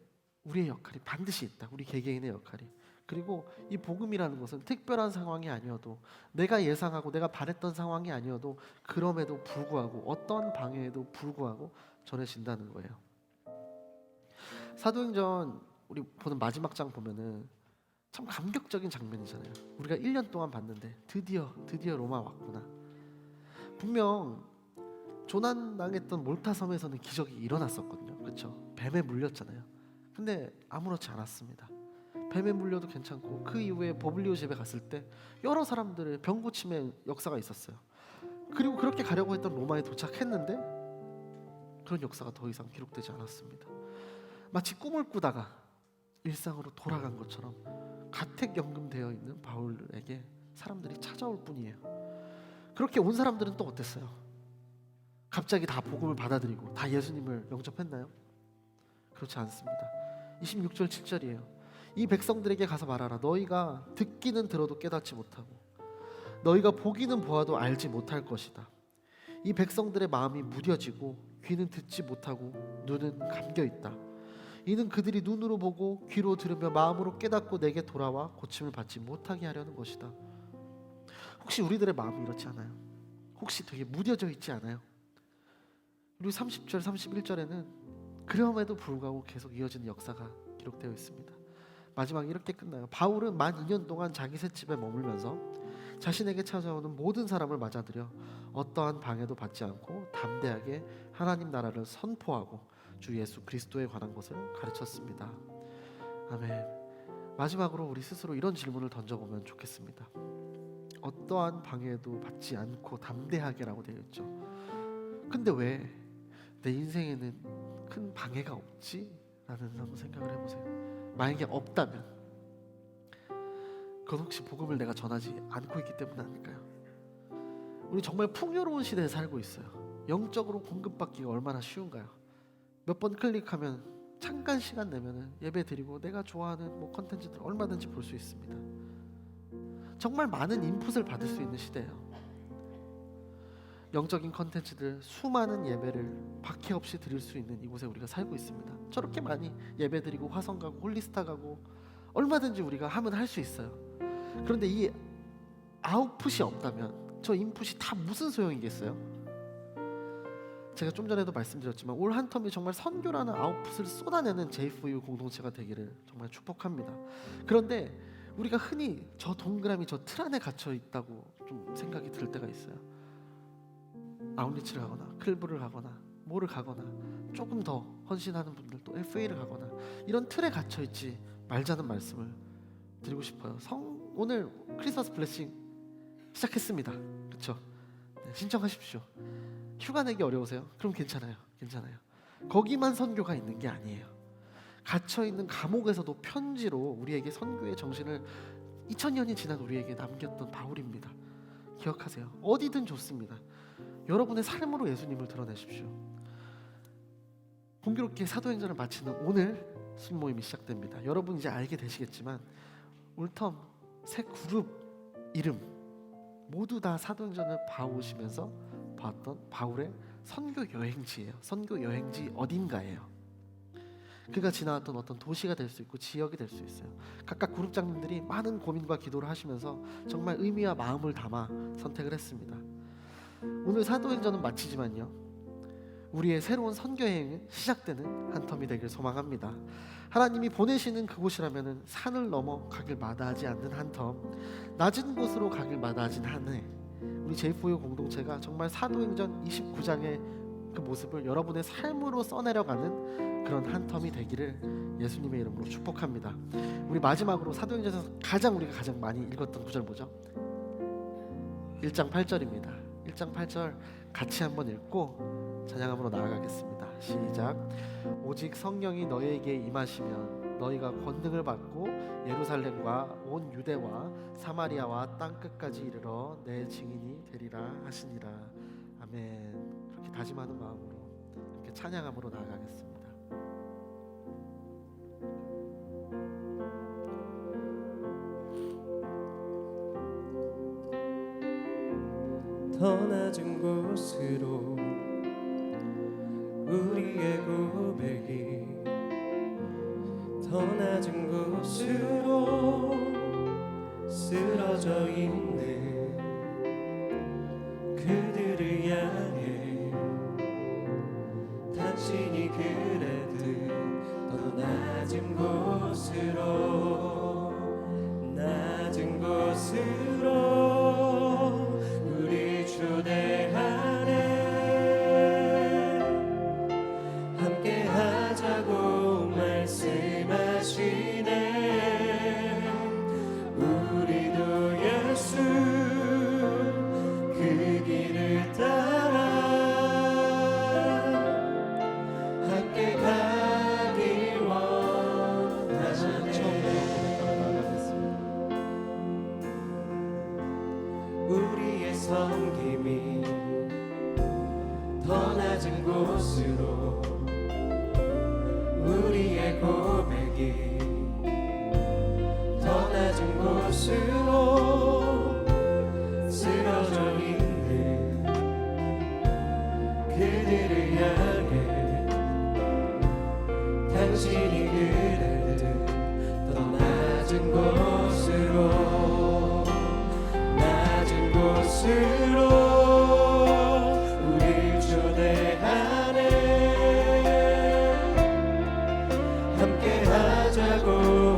우리의 역할이 반드시 있다. 우리 개개인의 역할이. 그리고 이 복음이라는 것은 특별한 상황이 아니어도, 내가 예상하고 내가 바랬던 상황이 아니어도 그럼에도 불구하고, 어떤 방해에도 불구하고 전해진다는 거예요. 사도행전 우리 보는 마지막 장 보면은 참 감격적인 장면이잖아요. 우리가 1년 동안 봤는데 드디어 로마 왔구나. 분명 조난당했던 몰타 섬에서는 기적이 일어났었거든요. 그렇죠? 뱀에 물렸잖아요. 근데 아무렇지 않았습니다. 뱀에 물려도 괜찮고, 그 이후에 버블리오 집에 갔을 때 여러 사람들의 병 고침의 역사가 있었어요. 그리고 그렇게 가려고 했던 로마에 도착했는데 그런 역사가 더 이상 기록되지 않았습니다. 마치 꿈을 꾸다가 일상으로 돌아간 것처럼 가택연금되어 있는 바울에게 사람들이 찾아올 뿐이에요. 그렇게 온 사람들은 또 어땠어요? 갑자기 다 복음을 받아들이고 다 예수님을 영접했나요? 그렇지 않습니다. 26절 7절이에요. 이 백성들에게 가서 말하라. 너희가 듣기는 들어도 깨닫지 못하고, 너희가 보기는 보아도 알지 못할 것이다. 이 백성들의 마음이 무뎌지고 귀는 듣지 못하고 눈은 감겨 있다. 이는 그들이 눈으로 보고 귀로 들으며 마음으로 깨닫고 내게 돌아와 고침을 받지 못하게 하려는 것이다. 혹시 우리들의 마음이 이렇지 않아요? 혹시 되게 무뎌져 있지 않아요? 그리고 30절 31절에는 그럼에도 불구하고 계속 이어지는 역사가 기록되어 있습니다. 마지막에 이렇게 끝나요. 바울은 만 2년 동안 자기 셋집에 머물면서 자신에게 찾아오는 모든 사람을 맞아들여 어떠한 방해도 받지 않고 담대하게 하나님 나라를 선포하고 주 예수 그리스도에 관한 것을 가르쳤습니다. 아멘. 마지막으로 우리 스스로 이런 질문을 던져보면 좋겠습니다. 어떠한 방해도 받지 않고 담대하게라고 되어 있죠. 근데 왜 내 인생에는 큰 방해가 없지? 라는 한번 생각을 해보세요. 만약에 없다면 그건 혹시 복음을 내가 전하지 않고 있기 때문 아닐까요? 우리 정말 풍요로운 시대에 살고 있어요. 영적으로 공급받기가 얼마나 쉬운가요? 몇 번 클릭하면 잠깐 시간 내면은 예배 드리고 내가 좋아하는 컨텐츠들 얼마든지 볼 수 있습니다. 정말 많은 인풋을 받을 수 있는 시대예요. 영적인 컨텐츠들, 수많은 예배를 박해 없이 드릴 수 있는 이곳에 우리가 살고 있습니다. 저렇게 많이 예배 드리고 화성 가고 홀리스타 가고 얼마든지 우리가 하면 할 수 있어요. 그런데 이 아웃풋이 없다면 저 인풋이 다 무슨 소용이겠어요? 제가 좀 전에도 말씀드렸지만 올 한 텀이 정말 선교라는 아웃풋을 쏟아내는 J4U 공동체가 되기를 정말 축복합니다. 그런데 우리가 흔히 저 동그라미 저 틀 안에 갇혀 있다고 좀 생각이 들 때가 있어요. 아웃리치를 하거나 클브를 가거나 뭐를 가거나 조금 더 헌신하는 분들 또 FA를 가거나 이런 틀에 갇혀 있지 말자는 말씀을 드리고 싶어요. 오늘 크리스마스 블레싱 시작했습니다. 그렇죠? 네, 신청하십시오. 휴가 내기 어려우세요? 그럼 괜찮아요. 거기만 선교가 있는 게 아니에요. 갇혀있는 감옥에서도 편지로 우리에게 선교의 정신을 2000년이 지난 우리에게 남겼던 바울입니다. 기억하세요. 어디든 좋습니다. 여러분의 삶으로 예수님을 드러내십시오. 공교롭게 사도행전을 마치는 오늘 술모임이 시작됩니다. 여러분 이제 알게 되시겠지만 올텀 새 그룹 이름 모두 다 사도행전을 봐오시면서 봤던 바울의 선교 여행지예요. 선교 여행지 어딘가예요. 그가 지나왔던 어떤 도시가 될 수 있고 지역이 될 수 있어요. 각각 그룹장님들이 많은 고민과 기도를 하시면서 정말 의미와 마음을 담아 선택을 했습니다. 오늘 사도행전은 마치지만요, 우리의 새로운 선교 여행은 시작되는 한 텀이 되길 소망합니다. 하나님이 보내시는 그곳이라면 산을 넘어 가길 마다하지 않는 한 텀, 낮은 곳으로 가길 마다하진 않네. 우리 J4U 공동체가 정말 사도행전 29장의 그 모습을 여러분의 삶으로 써내려가는 그런 한 텀이 되기를 예수님의 이름으로 축복합니다. 우리 마지막으로 사도행전에서 우리가 가장 많이 읽었던 구절 뭐죠? 1장 8절입니다. 1장 8절 같이 한번 읽고 찬양함으로 나아가겠습니다. 시작. 오직 성령이 너희에게 임하시면 너희가 권능을 받고 예루살렘과 온 유대와 사마리아와 땅 끝까지 이르러 내 증인이 되리라 하시니라. 아멘. 그렇게 다짐하는 마음으로 이렇게 찬양함으로 나아가겠습니다. 더 낮은 곳으로 우리의 고백이 더 낮은 곳으로 쓰러져 있는 그들을 향해 당신이 그래도 더 낮은 곳으로 우리 초대하네. 함께 하자고 말씀하시네. 우리도 예수 그 길을 따라 함께 가길 원하네. 우리의 섬김이 더 낮은 곳으로 우리의 고백이 더 낮은 곳으로 쓰러져 있는 그들을 향해 당신이 그래도 더 낮은 곳으로 우리 초대하네. 함께 하자고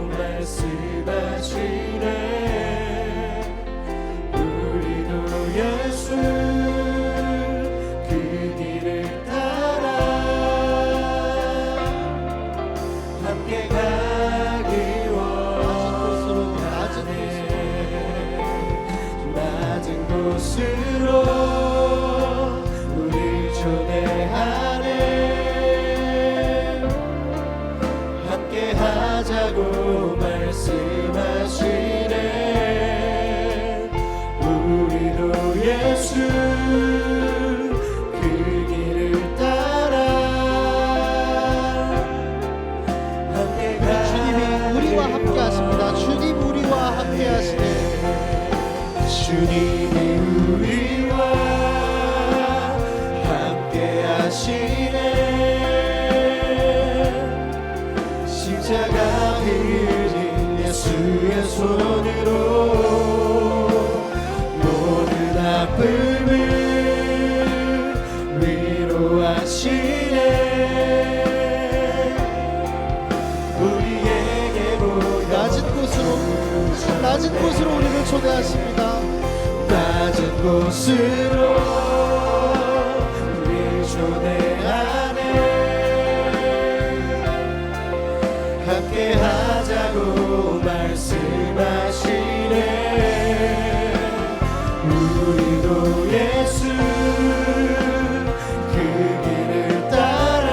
말씀하시네. 우리도 예수 그 길을 따라 함께 가길 원하네. 낮은 곳으로 우리 초대하네. 함께 하자고 말씀하시네. 우리도 예수 그 길을 따라 함께 가길 주님이 우리와 함께 하십니다. 주님 우리와 함께 하시네. 주님이 우리와 함께 하시네. 십자가 흘린 예수의 손으로 모든 아픔을 위로하시네. 우리에게 낮은 곳으로 우리를 초대하십니다. 낮은 곳으로 우리 초대하네. 함께 하자고 말씀하시네. 우리도 예수 그 길을 따라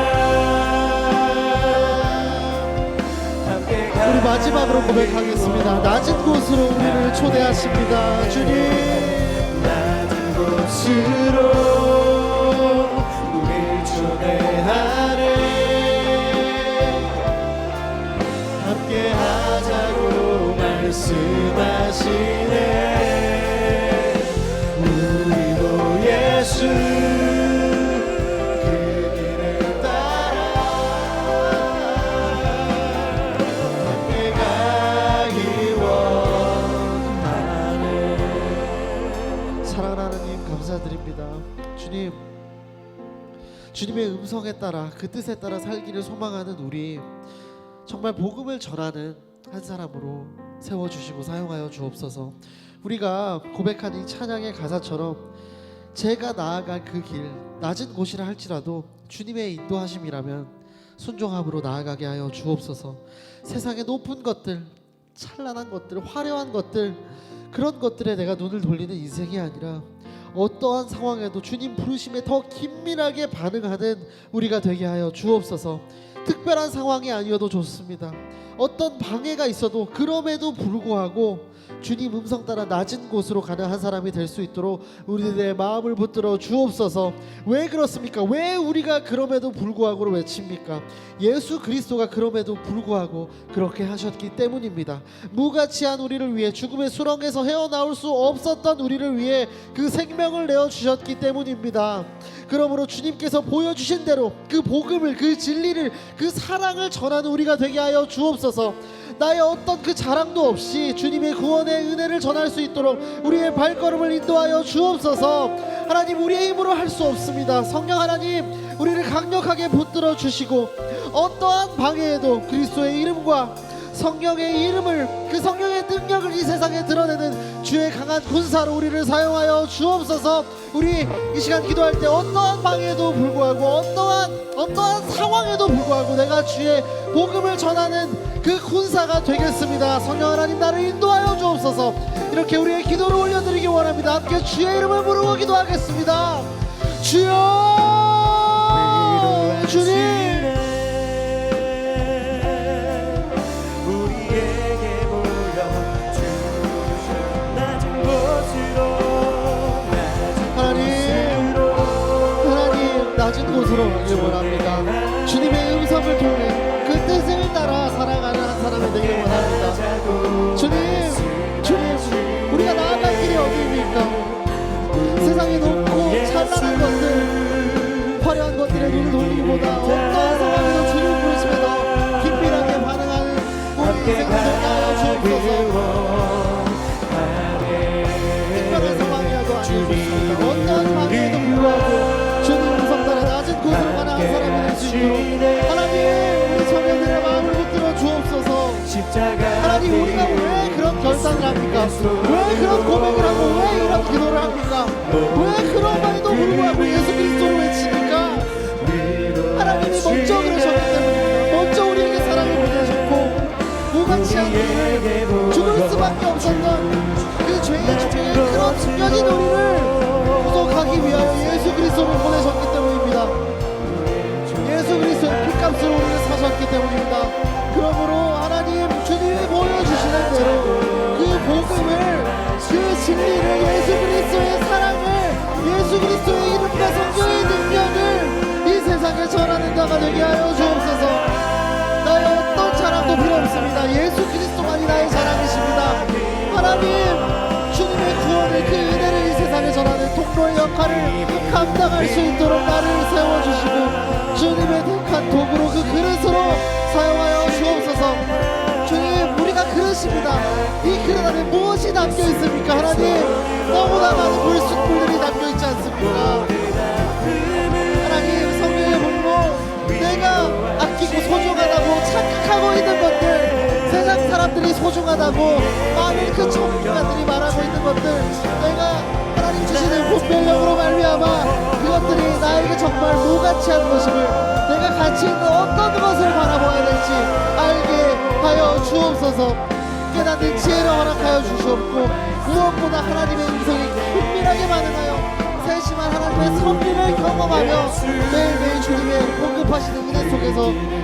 함께 우리 마지막으로 고백하겠습니다. 낮은 곳으로 우리를 초대하십니다. 주님, 낮은 곳으로 우리 초대하네. 말씀하시네. 우리도 예수 그 길을 따라 함께 가기 원하네. 사랑하는 하나님 감사드립니다. 주님, 주님의 음성에 따라 그 뜻에 따라 살기를 소망하는 우리 정말 복음을 전하는 한 사람으로 세워주시고 사용하여 주옵소서. 우리가 고백하는 이 찬양의 가사처럼 제가 나아갈 그 길 낮은 곳이라 할지라도 주님의 인도하심이라면 순종함으로 나아가게 하여 주옵소서. 세상의 높은 것들, 찬란한 것들, 화려한 것들, 그런 것들에 내가 눈을 돌리는 인생이 아니라 어떠한 상황에도 주님 부르심에 더 긴밀하게 반응하는 우리가 되게 하여 주옵소서. 특별한 상황이 아니어도 좋습니다. 어떤 방해가 있어도 그럼에도 불구하고 주님 음성 따라 낮은 곳으로 가는 한 사람이 될 수 있도록 우리들의 마음을 붙들어 주옵소서. 왜 그렇습니까? 왜 우리가 그럼에도 불구하고를 외칩니까? 예수 그리스도가 그럼에도 불구하고 그렇게 하셨기 때문입니다. 무가치한 우리를 위해 죽음의 수렁에서 헤어나올 수 없었던 우리를 위해 그 생명을 내어주셨기 때문입니다. 그러므로 주님께서 보여주신 대로 그 복음을, 그 진리를, 그 사랑을 전하는 우리가 되게 하여 주옵소서. 나의 어떤 그 자랑도 없이 주님의 구원의 은혜를 전할 수 있도록 우리의 발걸음을 인도하여 주옵소서. 하나님, 우리의 힘으로 할 수 없습니다. 성령 하나님, 우리를 강력하게 붙들어 주시고 어떠한 방해에도 그리스도의 이름과 성령의 이름을, 그 성령의 능력을 이 세상에 드러내는 주의 강한 군사로 우리를 사용하여 주옵소서. 우리 이 시간 기도할 때 어떠한 방해에도 불구하고 어떠한 상황에도 불구하고 내가 주의 복음을 전하는 그 군사가 되겠습니다. 성령 하나님, 나를 인도하여 주옵소서. 이렇게 우리의 기도를 올려드리기 원합니다. 함께 주의 이름을 부르고 기도하겠습니다. 주여, 주님, 낮은 곳으로 가길 원합니다. 주님의 음성을 통해 그 뜻을 따라 살아가는 한 사람이 되길 원합니다. 주님, 우리가 나아갈 길이 어디입니까? 세상에 높고 찬란한 것들, 화려한 것들에 눈을 돌리기보다 어떠한 상황에도 주님 부르심에 더 긴밀하게 반응하는 우리 인생을 하여 주옵소서. 특별한 상황이라도 아니었습니다. 어떠한 방해에도 불구하고 주님 음성 따라 낮은 곳으로 가는 한 사람이 될 수 있도록 하나님, 우리 청년들의 마음을 붙들어 주옵소서. 하나님, 우리가 왜 그런 결단을 합니까? 왜 그런 고백을 하고 왜 이런 기도를 합니까? 왜 그런에도 불구하고 예수 그리스도를 외치니까? 하나님이 먼저 그러셨기 때문입니다. 먼저 우리에게 사랑을 보내셨고 무가치한 우리를 죽을 수밖에 없었던 그 죄의 중에 그런 숨겨진 우리를 구속하기 위하여 예수 그리스도를 보내셨기 때문입니다. 예수 그리스도의 피값으로 우리를 사셨기 때문입니다. 그러므로 하나님, 주님이 보여주시는 대로 그 복음을, 그 진리를, 예수 그리스도의 사랑을, 예수 그리스도의 이름과 성령의 능력을 이 세상에 전하는 자가 되게 하여 주옵소서. 나의 어떤 자랑도 필요 없습니다. 예수 그리스도만이 나의 자랑이십니다. 하나님, 주님의 구원을, 그 은혜를 이 세상에 전하는 통로의 역할을 감당할 수 있도록 나를 세워주시고 주님의 택한 도구로 그 그릇으로 사용하여 주옵소서. 주님, 우리가 그릇입니다. 이 그릇 안에 무엇이 담겨 있습니까? 하나님, 너무나 많은 불순물들이 담겨 있지 않습니까? 하나님, 성령의 불로 내가 아끼고 소중하다고 착각하고 있는 것들, 세상 사람들이 소중하다고 많은 그 전문가들이 말하고 있는 것들, 내가 하나님 주시는 분별력으로 말미암아 그것들이 나에게 정말 무가치한 것임을, 내가 가치 있는 어떤 것을 바라보아야 될지 알게 하여 주옵소서. 깨닫는 지혜를 허락하여 주시옵고 무엇보다 하나님의 음성이 긴밀하게 반응하여 세심한 하나님의 섭리를 경험하며 매일매일 주님의 공급하시는 은혜 속에서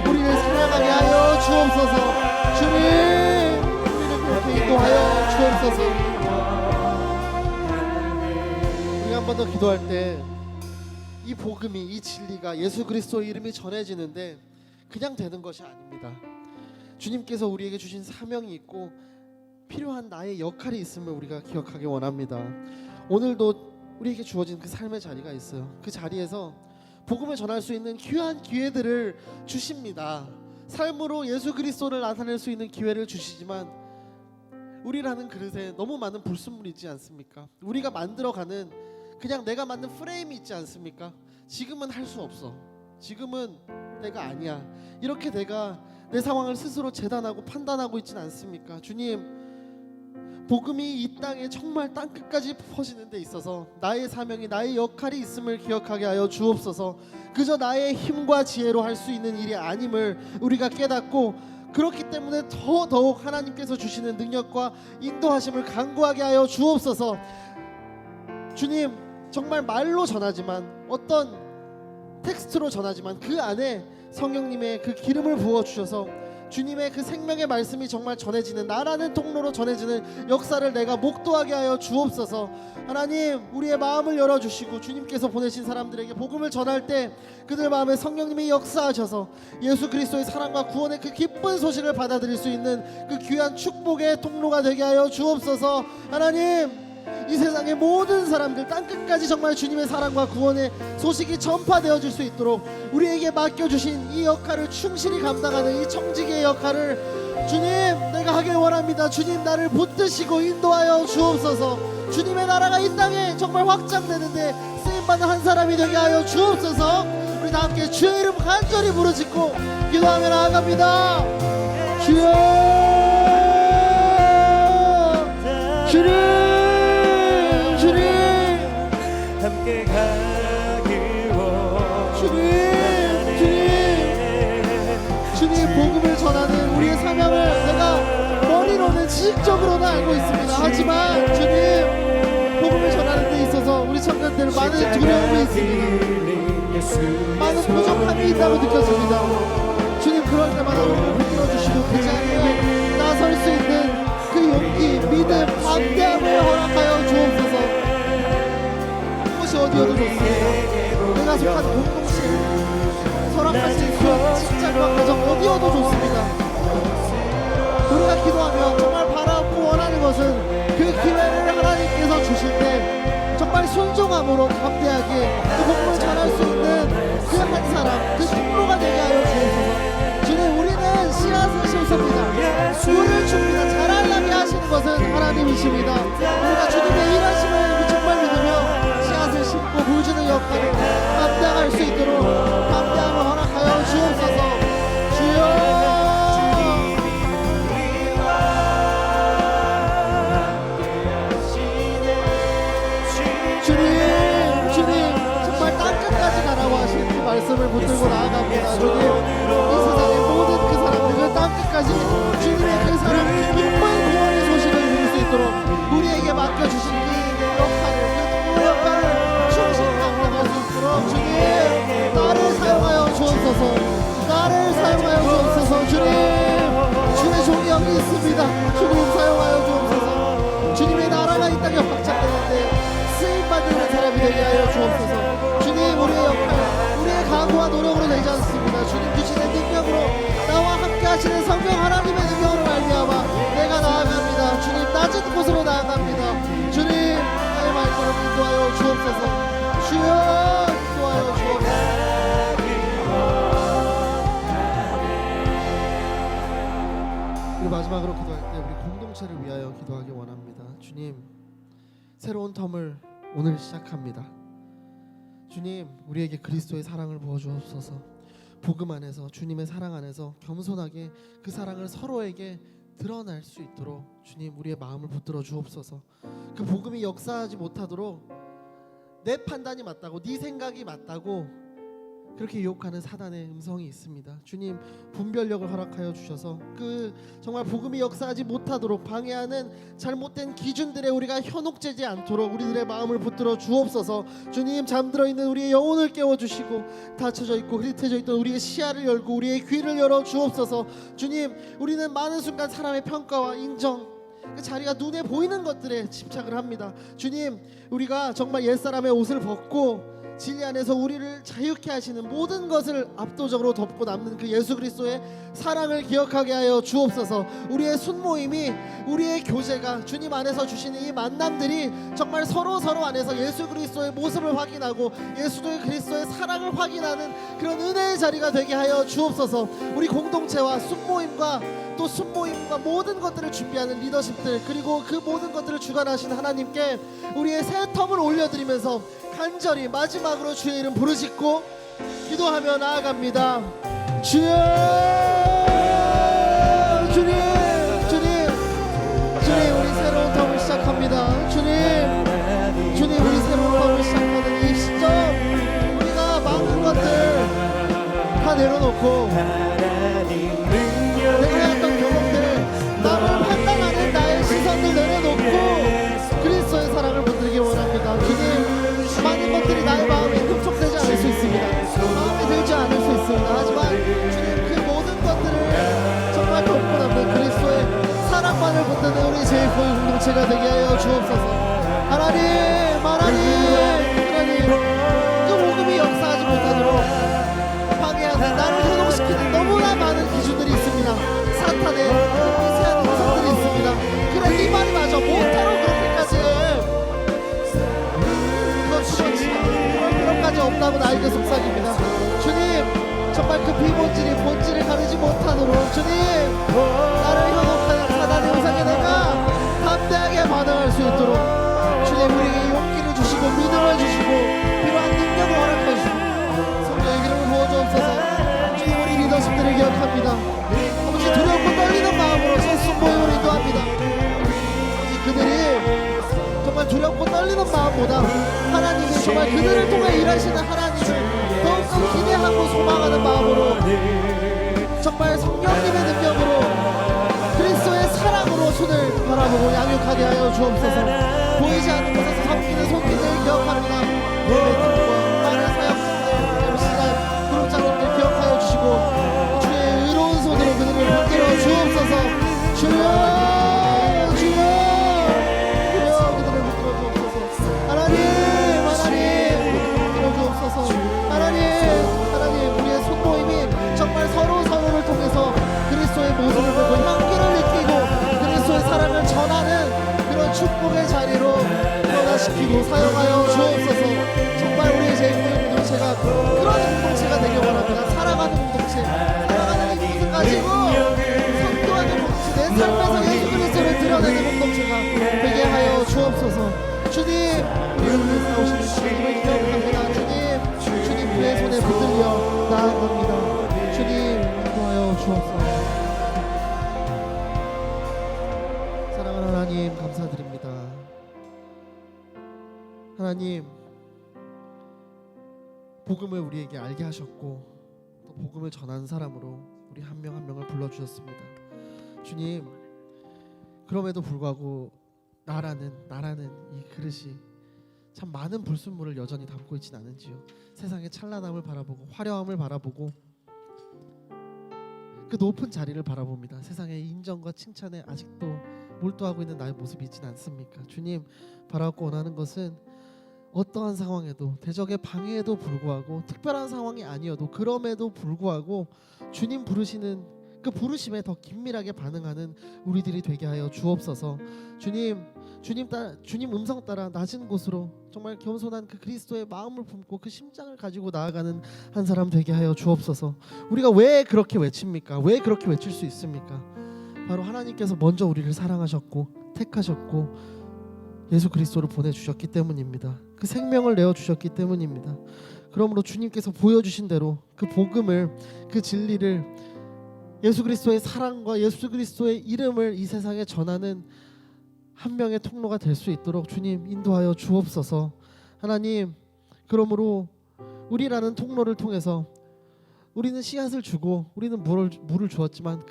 우리를 살아가게 하여 주옵소서. 주님, 우리를 그렇게 인도하여 주옵소서. 우리 한 번 더 기도할 때 이 복음이, 이 진리가, 예수 그리스도의 이름이 전해지는데 그냥 되는 것이 아닙니다. 주님께서 우리에게 주신 사명이 있고 필요한 나의 역할이 있음을 우리가 기억하기 원합니다. 오늘도 우리에게 주어진 그 삶의 자리가 있어요. 그 자리에서 복음을 전할 수 있는 귀한 기회들을 주십니다. 삶으로 예수 그리스도를 나타낼 수 있는 기회를 주시지만 우리라는 그릇에 너무 많은 불순물이 있지 않습니까? 우리가 만들어가는 그냥 내가 만든 프레임이 있지 않습니까? 지금은 할 수 없어. 지금은 내가 아니야. 이렇게 내가 내 상황을 스스로 재단하고 판단하고 있지는 않습니까? 주님, 복음이 이 땅에 정말 땅끝까지 퍼지는 데 있어서 나의 사명이, 나의 역할이 있음을 기억하게 하여 주옵소서. 그저 나의 힘과 지혜로 할 수 있는 일이 아님을 우리가 깨닫고, 그렇기 때문에 더더욱 하나님께서 주시는 능력과 인도하심을 간구하게 하여 주옵소서. 주님, 정말 말로 전하지만, 어떤 텍스트로 전하지만 그 안에 성령님의 그 기름을 부어 주셔서 주님의 그 생명의 말씀이 정말 전해지는, 나라는 통로로 전해지는 역사를 내가 목도하게 하여 주옵소서. 하나님, 우리의 마음을 열어주시고 주님께서 보내신 사람들에게 복음을 전할 때 그들 마음에 성령님이 역사하셔서 예수 그리스도의 사랑과 구원의 그 기쁜 소식을 받아들일 수 있는 그 귀한 축복의 통로가 되게 하여 주옵소서. 하나님, 이 세상의 모든 사람들, 땅끝까지 정말 주님의 사랑과 구원의 소식이 전파되어질 수 있도록 우리에게 맡겨주신 이 역할을 충실히 감당하는 이 청지기의 역할을 주님, 내가 하길 원합니다. 주님, 나를 붙드시고 인도하여 주옵소서. 주님의 나라가 이 땅에 정말 확장되는데 쓰임받는 한 사람이 되게 하여 주옵소서. 우리 다 함께 주의 이름 간절히 부르짖고 기도하며 나아갑니다. 주여, 주님, 함께 가길 주님, 복음을 전하는 우리의 사명을 내가 머리로는 지식적으로는 알고 있습니다. 하지만 주님, 복음을 전하는 데 있어서 우리 청년들 많은 두려움이 있습니다. 많은 부족함이 있다고 느껴집니다. 주님, 그럴 때마다 우리를 붙들어주시고 그 자리에 나설 수 있는 그 용기, 믿음, 담대함을 허락하여 주옵소서. 어디여도 좋습니다. 내가 속한 공동체, 설악하신 그 직장과 가정 어디여도 좋습니다. 우리가 기도하며 정말 바라고 원하는 것은 그 기회를 하나님께서 주실 때 정말 순종함으로 담대하게 그 복음을 전할 수 있는 그 한 사람, 그 통로가 되게 하여 주옵소서. 주님, 우리는 씨앗을 심습니다. 물을 줍니다. 자라나게 하시는 것은 하나님이십니다. 우리가 주님의 일하심을 정말 믿으며 심고 물 주는 역할을 감당할 수 있도록 감당을 허락하여 주옵소서. 주여, 주님, 정말 땅끝까지 가라고 하신 그 말씀을 붙들고 나아갑니다. 주님, 이 세상의 모든 그 사람들은 땅끝까지 주님의 그 사랑의 기쁜 구원의 소식을 들을 수 있도록 우리에게 맡겨주신 이 역할을, 그 역할을 주님, 나를 사용하여 주옵소서. 나를 사용하여 주옵소서. 주님, 주의 종이 여기 있습니다. 주님, 사용하여 주옵소서. 주님의 나라가 이 땅에 확장되는데 쓰임받는 사람이 되게 하여 주옵소서. 주님, 우리의 역할, 우리의 각오와 노력으로 되지 않습니다. 주님 주시는 능력으로, 나와 함께 하시는 성령 하나님의 능력으로 말미암아 내가 나아갑니다. 주님, 낮은 곳으로 나아갑니다. 주님, 나의 말걸음 인도하여 주옵소서. 주여, 인도하여 주옵소서. 우리 마지막으로 기도할 때 우리 공동체를 위하여 기도하기 원합니다. 주님, 새로운 텀을 오늘 시작합니다. 주님, 우리에게 그리스도의 사랑을 부어주옵소서. 복음 안에서, 주님의 사랑 안에서 겸손하게 그 사랑을 서로에게 드러날 수 있도록 주님, 우리의 마음을 붙들어 주옵소서. 그 복음이 역사하지 못하도록 내 판단이 맞다고, 네 생각이 맞다고 그렇게 유혹하는 사단의 음성이 있습니다. 주님, 분별력을 허락하여 주셔서 그 정말 복음이 역사하지 못하도록 방해하는 잘못된 기준들에 우리가 현혹되지 않도록 우리들의 마음을 붙들어 주옵소서. 주님, 잠들어 있는 우리의 영혼을 깨워주시고 닫혀져 있고 흐릿해져 있던 우리의 시야를 열고 우리의 귀를 열어 주옵소서. 주님, 우리는 많은 순간 사람의 평가와 인정, 그 자리가 눈에 보이는 것들에 집착을 합니다. 주님, 우리가 정말 옛사람의 옷을 벗고 진리 안에서 우리를 자유케 하시는 모든 것을 압도적으로 덮고 남는 그 예수 그리스도의 사랑을 기억하게 하여 주옵소서. 우리의 순모임이, 우리의 교제가, 주님 안에서 주시는 이 만남들이 정말 서로 안에서 예수 그리스도의 모습을 확인하고 예수 그리스도의 사랑을 확인하는 그런 은혜의 자리가 되게 하여 주옵소서. 우리 공동체와 순모임과 또 순모임과 모든 것들을 준비하는 리더십들, 그리고 그 모든 것들을 주관하신 하나님께 우리의 새 텀을 올려드리면서 간절히 마지막으로 주의 이름 부르짖고 기도하며 나아갑니다. 주님, 주님, 주님, 주님, 우리 새로운 텀을 시작합니다. 주님, 주님, 우리 새로운 텀을 시작하는 이 시점, 우리가 많은 것들 다 내려놓고 내가 했던 경험들, 남을 판단하는 나의 시선을 내려놓고 그리스도의 사랑을 붙들기 원합니다. 주님, 많은 것들이 나의 마음에 흡족되지 않을 수 있습니다. 마음에 들지 않을 수 있습니다. 하지만 주님, 그 모든 것들을 정말 덮고 남는 그리스도의 사랑만을 붙드는 우리 제일교회 공동체가 되게 하여 주옵소서. 하나님, 하나님, 그 복음이 역사하지 못하도록 방해하는, 나를 현혹시키는 너무나 많은 기준들이 있습니다. 사탄의 미세한 음성들이 있습니다. 그래, 네 말이 맞아. 못하러 그렇게까지 그런 까지 없다고 나에게 속삭입니다. 주님, 정말 그 비본질이 본질을 가리지 못하도록 주님, 나를 현혹하는 사단의 우상에 내가 담대하게 반응할 수 있도록 주님, 우리에게 용기를 주시고 믿음을 주시고 필요한 능력을 허락해 주시고 성령의 기름을 부어주옵소서. 주님, 우리 리더십들을 기억합니다. 아버지, 두렵고 떨리는 마음으로 첫순 모임을 인도합니다. 아버지, 그들이 정말 두렵고 떨리는 마음보다 하나님이 정말 그들을 통해 일하시는 하나님을 더욱더 기대하고 소망하는 마음으로 정말 성령님의 능력으로 그리스도의 사랑으로 손을 바라보고 양육하게 하여 주옵소서. 보이지 않는 곳에서 섬기는 손길을 기억합니다. 예배팀과 많은 사역자들, MC가 그룹장님들 기억하여 주시고 주의 의로운 손으로 그들을 붙들어 주옵소서. 주여, 하나님, 우리의 손모임이 정말 서로를 통해서 그리스도의 모습을 보고 향기를 느끼고 그리스도의 사랑을 전하는 그런 축복의 자리로 변화시키고 사용하여 주옵소서. 정말 우리의 제일교회 공동체가 그런 공동체가 되길 원합니다. 살아가는 공동체, 살아가는 이 모습 가지고 선교하는 공동체, 내 삶에서 예수 그리스도를 드러내는 공동체가 되게 하여 주옵소서. 주님, 우리를 위해서 오시는 주님을 기억합니다. 주님 그의 손에 붙들려 나아갑니다. 주님, 인도하여 주옵소서. 사랑하는 하나님, 감사드립니다. 하나님, 복음을 우리에게 알게 하셨고 또 복음을 전하는 사람으로 우리 한 명 한 명을 불러주셨습니다. 주님, 그럼에도 불구하고 나라는 이 그릇이 참 많은 불순물을 여전히 담고 있진 않은지요. 세상의 찬란함을 바라보고 화려함을 바라보고 그 높은 자리를 바라봅니다. 세상의 인정과 칭찬에 아직도 몰두하고 있는 나의 모습이 있진 않습니까? 주님, 바라고 원하는 것은 어떠한 상황에도, 대적의 방해에도 불구하고, 특별한 상황이 아니어도 그럼에도 불구하고 주님 부르시는 그 부르심에 더 긴밀하게 반응하는 우리들이 되게 하여 주옵소서. 주님 음성 따라 낮은 곳으로 정말 겸손한 그 그리스도의 마음을 품고 그 심장을 가지고 나아가는 한 사람 되게 하여 주옵소서. 우리가 왜 그렇게 외칩니까? 왜 그렇게 외칠 수 있습니까? 바로 하나님께서 먼저 우리를 사랑하셨고 택하셨고 예수 그리스도를 보내주셨기 때문입니다. 그 생명을 내어주셨기 때문입니다. 그러므로 주님께서 보여주신 대로 그 복음을, 그 진리를, 예수 그리스도의 사랑과 예수 그리스도의 이름을 이 세상에 전하는 한 명의 통로가 될 수 있도록 주님 인도하여 주옵소서. 하나님, 그러므로 우리라는 통로를 통해서 우리는 씨앗을 주고 우리는 물을 주었지만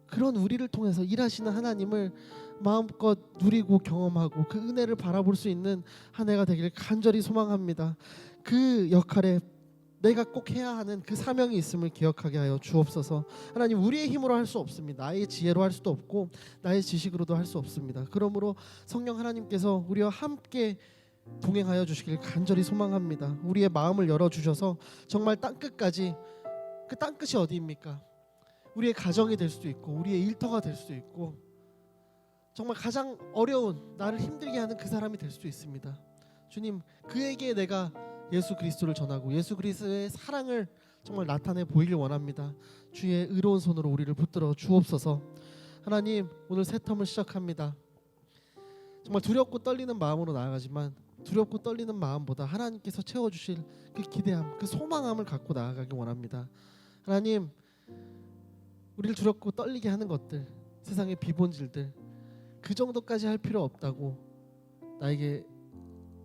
그런 우리를 통해서 일하시는 하나님을 마음껏 누리고 경험하고 그 은혜를 바라볼 수 있는 한 해가 되길 간절히 소망합니다. 그 역할에 내가 꼭 해야 하는 그 사명이 있음을 기억하게 하여 주옵소서. 하나님, 우리의 힘으로 할 수 없습니다. 나의 지혜로 할 수도 없고 나의 지식으로도 할 수 없습니다. 그러므로 성령 하나님께서 우리와 함께 동행하여 주시길 간절히 소망합니다. 우리의 마음을 열어주셔서 정말 땅끝까지, 그 땅끝이 어디입니까? 우리의 가정이 될 수도 있고 우리의 일터가 될 수도 있고 정말 가장 어려운, 나를 힘들게 하는 그 사람이 될 수도 있습니다. 주님, 그에게 내가 예수 그리스도를 전하고 예수 그리스도의 사랑을 정말 나타내 보이길 원합니다. 주의 의로운 손으로 우리를 붙들어 주옵소서. 하나님, 오늘 새 텀을 시작합니다. 정말 두렵고 떨리는 마음으로 나아가지만 두렵고 떨리는 마음보다 하나님께서 채워주실 그 기대함, 그 소망함을 갖고 나아가길 원합니다. 하나님, 우리를 두렵고 떨리게 하는 것들, 세상의 비본질들, 그 정도까지 할 필요 없다고 나에게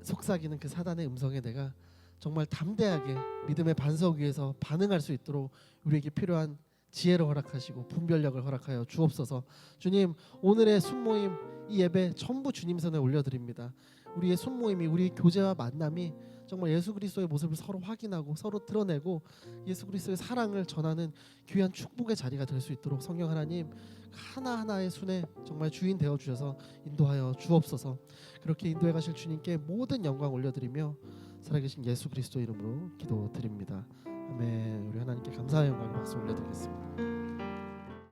속삭이는 그 사단의 음성에 내가 정말 담대하게 믿음의 반석 위에서 반응할 수 있도록 우리에게 필요한 지혜를 허락하시고 분별력을 허락하여 주옵소서. 주님, 오늘의 순모임, 이 예배 전부 주님 손에 올려드립니다. 우리의 순모임이, 우리의 교제와 만남이 정말 예수 그리스도의 모습을 서로 확인하고 서로 드러내고 예수 그리스도의 사랑을 전하는 귀한 축복의 자리가 될 수 있도록 성령 하나님 하나하나의 순에 정말 주인 되어 주셔서 인도하여 주옵소서. 그렇게 인도해 가실 주님께 모든 영광 올려드리며 살아계신 예수 그리스도 이름으로 기도드립니다. 아멘. 우리 하나님께 감사의 영광 박수 올려드리겠습니다.